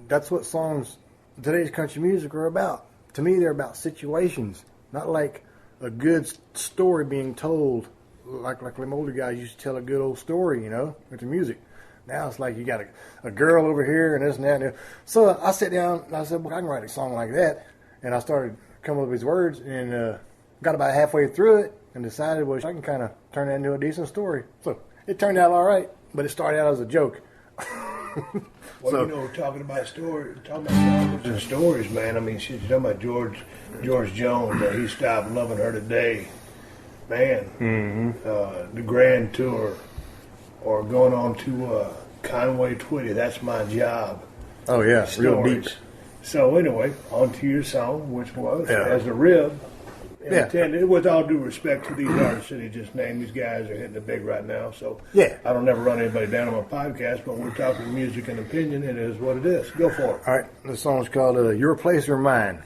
Speaker 4: that's what songs today's country music are about. To me, they're about situations, not like a good story being told, like them older guys used to tell a good old story, with the music. Now it's like you got a girl over here and this and that. So I sat down and I said, well, I can write a song like that. And I started coming up with these words and got about halfway through it and decided, well, I can kind of turn that into a decent story. So it turned out all right, but it started out as a joke.
Speaker 3: Well, talking about songs and stories, man. I mean, she's talking about George Jones. He stopped loving her today, man. The Grand Tour, or going on to Conway Twitty. That's my job.
Speaker 4: Oh yeah, real deep.
Speaker 3: So anyway, on to your song, which was as a rib. Intended, with all due respect to these artists that he just named, these guys are hitting the big right now. So I don't ever run anybody down on my podcast, but we're talking music and opinion. It is what it is. Go for it.
Speaker 4: All right, the song's called "Your Place or Mine."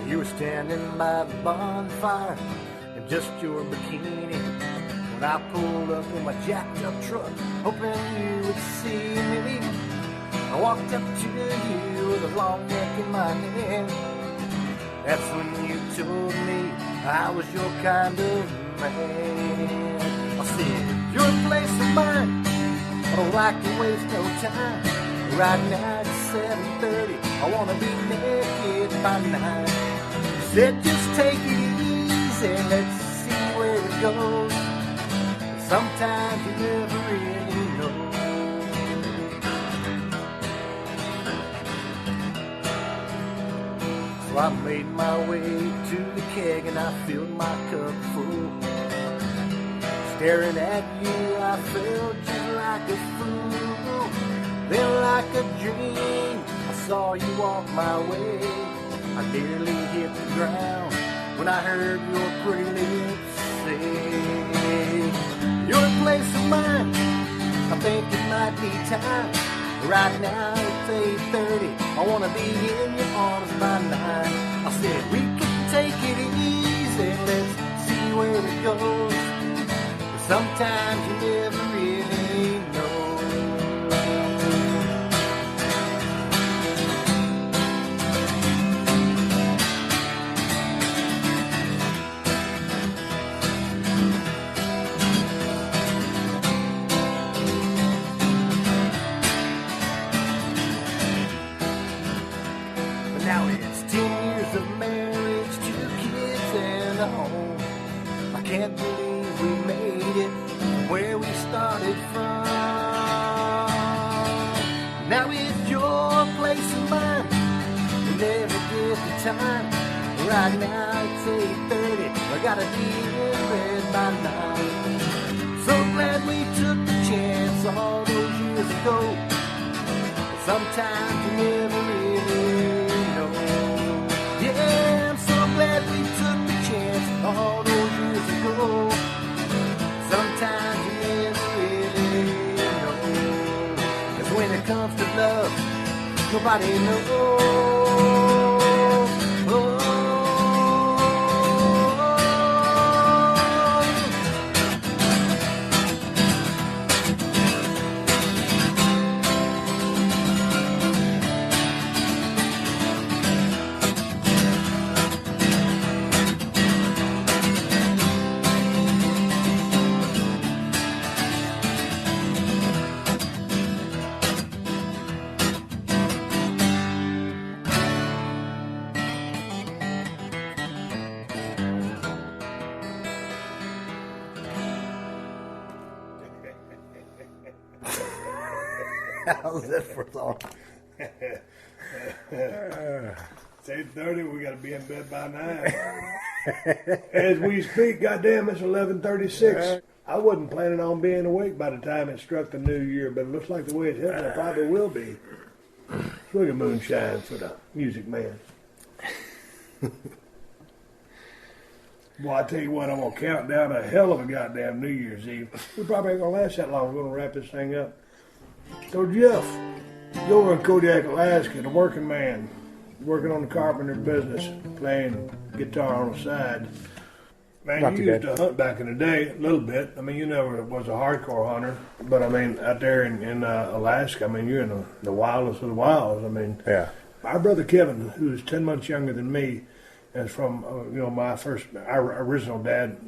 Speaker 4: You were standing by the bonfire in just your bikini when I pulled up in my jacked up truck, hoping you would see me. I walked up to you with a long neck in my hand. That's when you told me I was your kind of man. I said, you're a place of mine. I don't like to waste no time. Right now it's 7:30. I want to be naked by 9. Said just take it easy, let's see where it goes. Sometimes you never really know. So I made my way to the keg and I filled my cup full. Staring at you, I felt just like a fool. Then like a dream, I
Speaker 6: saw you walk my way, I nearly hit the ground when I heard your pretty lips say, you're a place of mine, I think it might be time. Right now it's 8:30, I wanna be in your arms by 9. I said we can take it easy, let's see where it goes. But sometimes you never really know. Now it's 10 years of marriage, 2 kids and a home. I can't believe we made it from where we started from. Now it's your place and mine, we never get the time. Right now it's 8:30, I gotta be in bed by 9. So glad we took the chance all those years ago. But sometimes you never really know. Yeah, I'm so glad we took the chance all those years ago. Sometimes you never really know. 'Cause when it comes to love, nobody knows. How's that for thought?
Speaker 3: It's 8:30, we got to be in bed by 9. As we speak, goddamn, it's 11:36. I wasn't planning on being awake by the time it struck the new year, but it looks like the way it's heading, I probably will be. Look at moonshine for the music man. Boy, I tell you what, I'm going to count down a hell of a goddamn New Year's Eve. We probably ain't going to last that long. We're going to wrap this thing up. So, Jeff, you're over in Kodiak, Alaska, the working man, working on the carpenter business, playing guitar on the side. Man,
Speaker 4: Not
Speaker 3: you
Speaker 4: too
Speaker 3: used
Speaker 4: bad.
Speaker 3: to hunt back in the day, a little bit. I mean, you never was a hardcore hunter, but I mean, out there in Alaska, I mean, you're in the wildest of the wilds. I mean,
Speaker 4: Yeah.
Speaker 3: my brother Kevin, who's 10 months younger than me, is from, our original dad,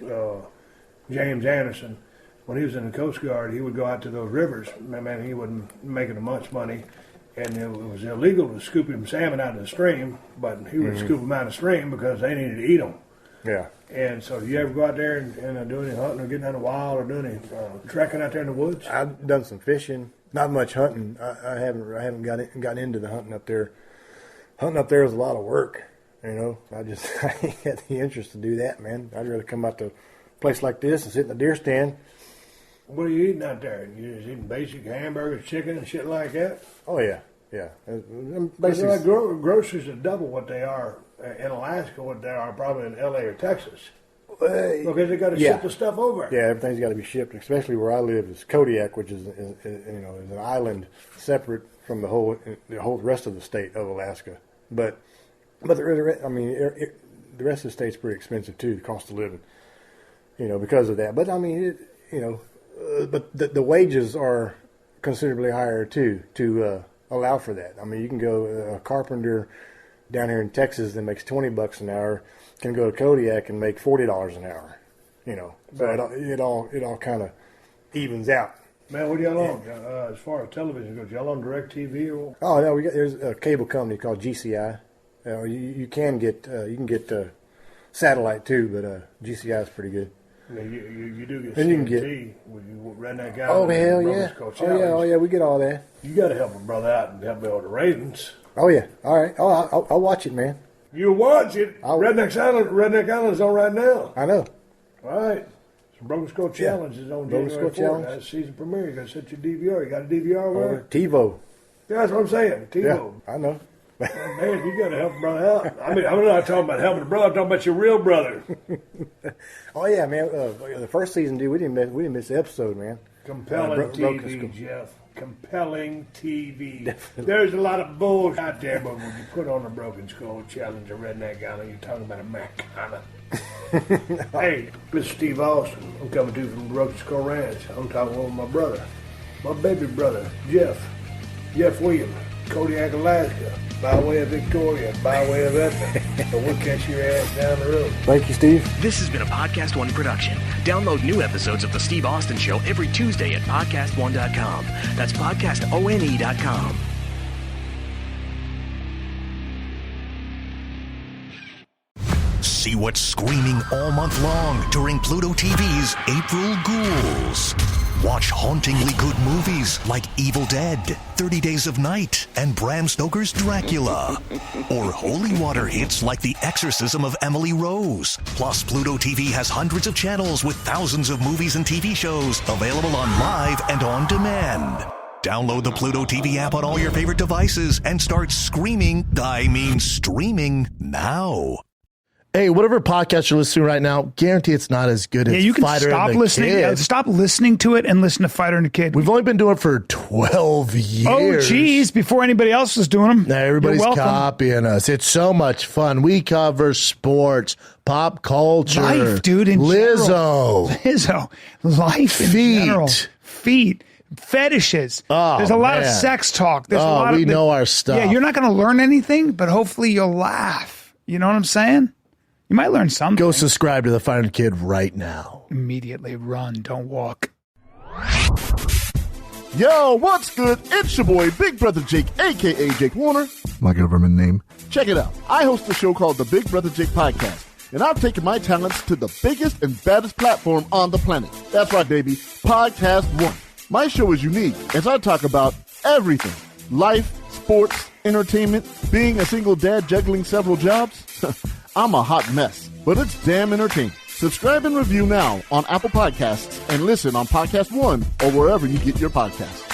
Speaker 3: James Anderson. When he was in the Coast Guard, he would go out to those rivers. Man, he wasn't making much money, and it was illegal to scoop him salmon out of the stream, but he would scoop them out of the stream because they needed to eat them.
Speaker 4: Yeah.
Speaker 3: And so, you ever go out there and do any hunting or getting out of the wild or do any trekking out there in the woods?
Speaker 4: I've done some fishing, not much hunting. I haven't gotten into the hunting up there. Hunting up there is a lot of work, you know. I ain't got the interest to do that, man. I'd rather come out to a place like this and sit in the deer stand.
Speaker 3: What are you eating out there? You just eating basic hamburgers, chicken, and shit like that?
Speaker 4: Oh yeah.
Speaker 3: It's
Speaker 4: Basically,
Speaker 3: like groceries are double what they are in Alaska, what they are probably in L.A. or Texas. Because they got to ship the stuff over.
Speaker 4: Yeah, everything's got to be shipped. Especially where I live is Kodiak, which is is an island separate from the whole rest of the state of Alaska. But the rest of the state's pretty expensive too. The cost of living, because of that. But I mean, but the wages are considerably higher too to allow for that. I mean, you can go a carpenter down here in Texas that makes $20 an hour can go to Kodiak and make $40 an hour. So it all kind of evens out.
Speaker 3: Man, what do y'all on? As far as television goes, y'all on DirecTV or?
Speaker 4: Oh no, there's a cable company called GCI. You can get satellite too, but GCI is pretty good.
Speaker 3: Yeah, you do get
Speaker 4: And you can
Speaker 3: CMT when you Redneck Island.
Speaker 4: Oh hell yeah!
Speaker 3: Challenge.
Speaker 4: Oh yeah, we get all that.
Speaker 3: You got to help a brother out and help me with the ratings.
Speaker 4: Oh yeah, all right. Oh, I'll watch it, man.
Speaker 3: You watch it. Redneck Island's on right now.
Speaker 4: I know.
Speaker 3: All right. So Broken Skull Challenge is on
Speaker 4: Broken
Speaker 3: January 4th.
Speaker 4: Skull Challenge.
Speaker 3: That's season premiere. You got to set your DVR. You got a DVR over there?
Speaker 4: TiVo.
Speaker 3: Yeah, that's what I'm saying. TiVo.
Speaker 4: Yeah, I know.
Speaker 3: Man, you got to help a brother out. I mean, I'm not talking about helping a brother. I'm talking about your real brother.
Speaker 4: Oh yeah, man. The first season, dude, we didn't miss the episode, man.
Speaker 3: Compelling TV, Jeff. Compelling TV. There's a lot of bull out there, but when you put on a Broken Skull challenge, a redneck guy, you're talking about a Mac kind of. Hey, this is Steve Austin. I'm coming to you from Broken Skull Ranch. I'm talking with my brother, my baby brother, Jeff Williams, Kodiak, Alaska, by way of Victoria, by way of Edna. So we'll catch your ass down the road.
Speaker 4: Thank you, Steve.
Speaker 7: This has been a PodcastOne production. Download new episodes of The Steve Austin Show every Tuesday at PodcastOne.com. That's PodcastOne.com.
Speaker 8: See what's screaming all month long during Pluto TV's April Ghouls. Watch hauntingly good movies like Evil Dead, 30 Days of Night, and Bram Stoker's Dracula. Or holy water hits like The Exorcism of Emily Rose. Plus, Pluto TV has hundreds of channels with thousands of movies and TV shows available on live and on demand. Download the Pluto TV app on all your favorite devices and start streaming now.
Speaker 9: Hey, whatever podcast you're listening to right now, guarantee it's not as good as
Speaker 10: you can
Speaker 9: Fighter
Speaker 10: stop
Speaker 9: and the
Speaker 10: listening.
Speaker 9: Kid.
Speaker 10: Stop listening to it and listen to Fighter and the Kid.
Speaker 9: We've only been doing it for 12 years.
Speaker 10: Oh, geez, before anybody else was doing them.
Speaker 9: Now everybody's copying us. It's so much fun. We cover sports, pop culture,
Speaker 10: life, dude. In
Speaker 9: Lizzo,
Speaker 10: life in general, feet. Fetishes.
Speaker 9: Oh,
Speaker 10: there's a lot of sex talk. There's a lot
Speaker 9: we know our stuff.
Speaker 10: Yeah, you're not going to learn anything, but hopefully you'll laugh. You know what I'm saying? You might learn something.
Speaker 9: Go subscribe to the Fighter and the Kid right now.
Speaker 10: Immediately run, don't walk.
Speaker 11: Yo, what's good? It's your boy, Big Brother Jake, a.k.a. Jake Warner, my government name. Check it out. I host a show called the Big Brother Jake Podcast, and I've taken my talents to the biggest and baddest platform on the planet. That's right, baby, PodcastOne. My show is unique as I talk about everything. Life, sports, entertainment, being a single dad juggling several jobs. I'm a hot mess, but it's damn entertaining. Subscribe and review now on Apple Podcasts and listen on PodcastOne or wherever you get your podcasts.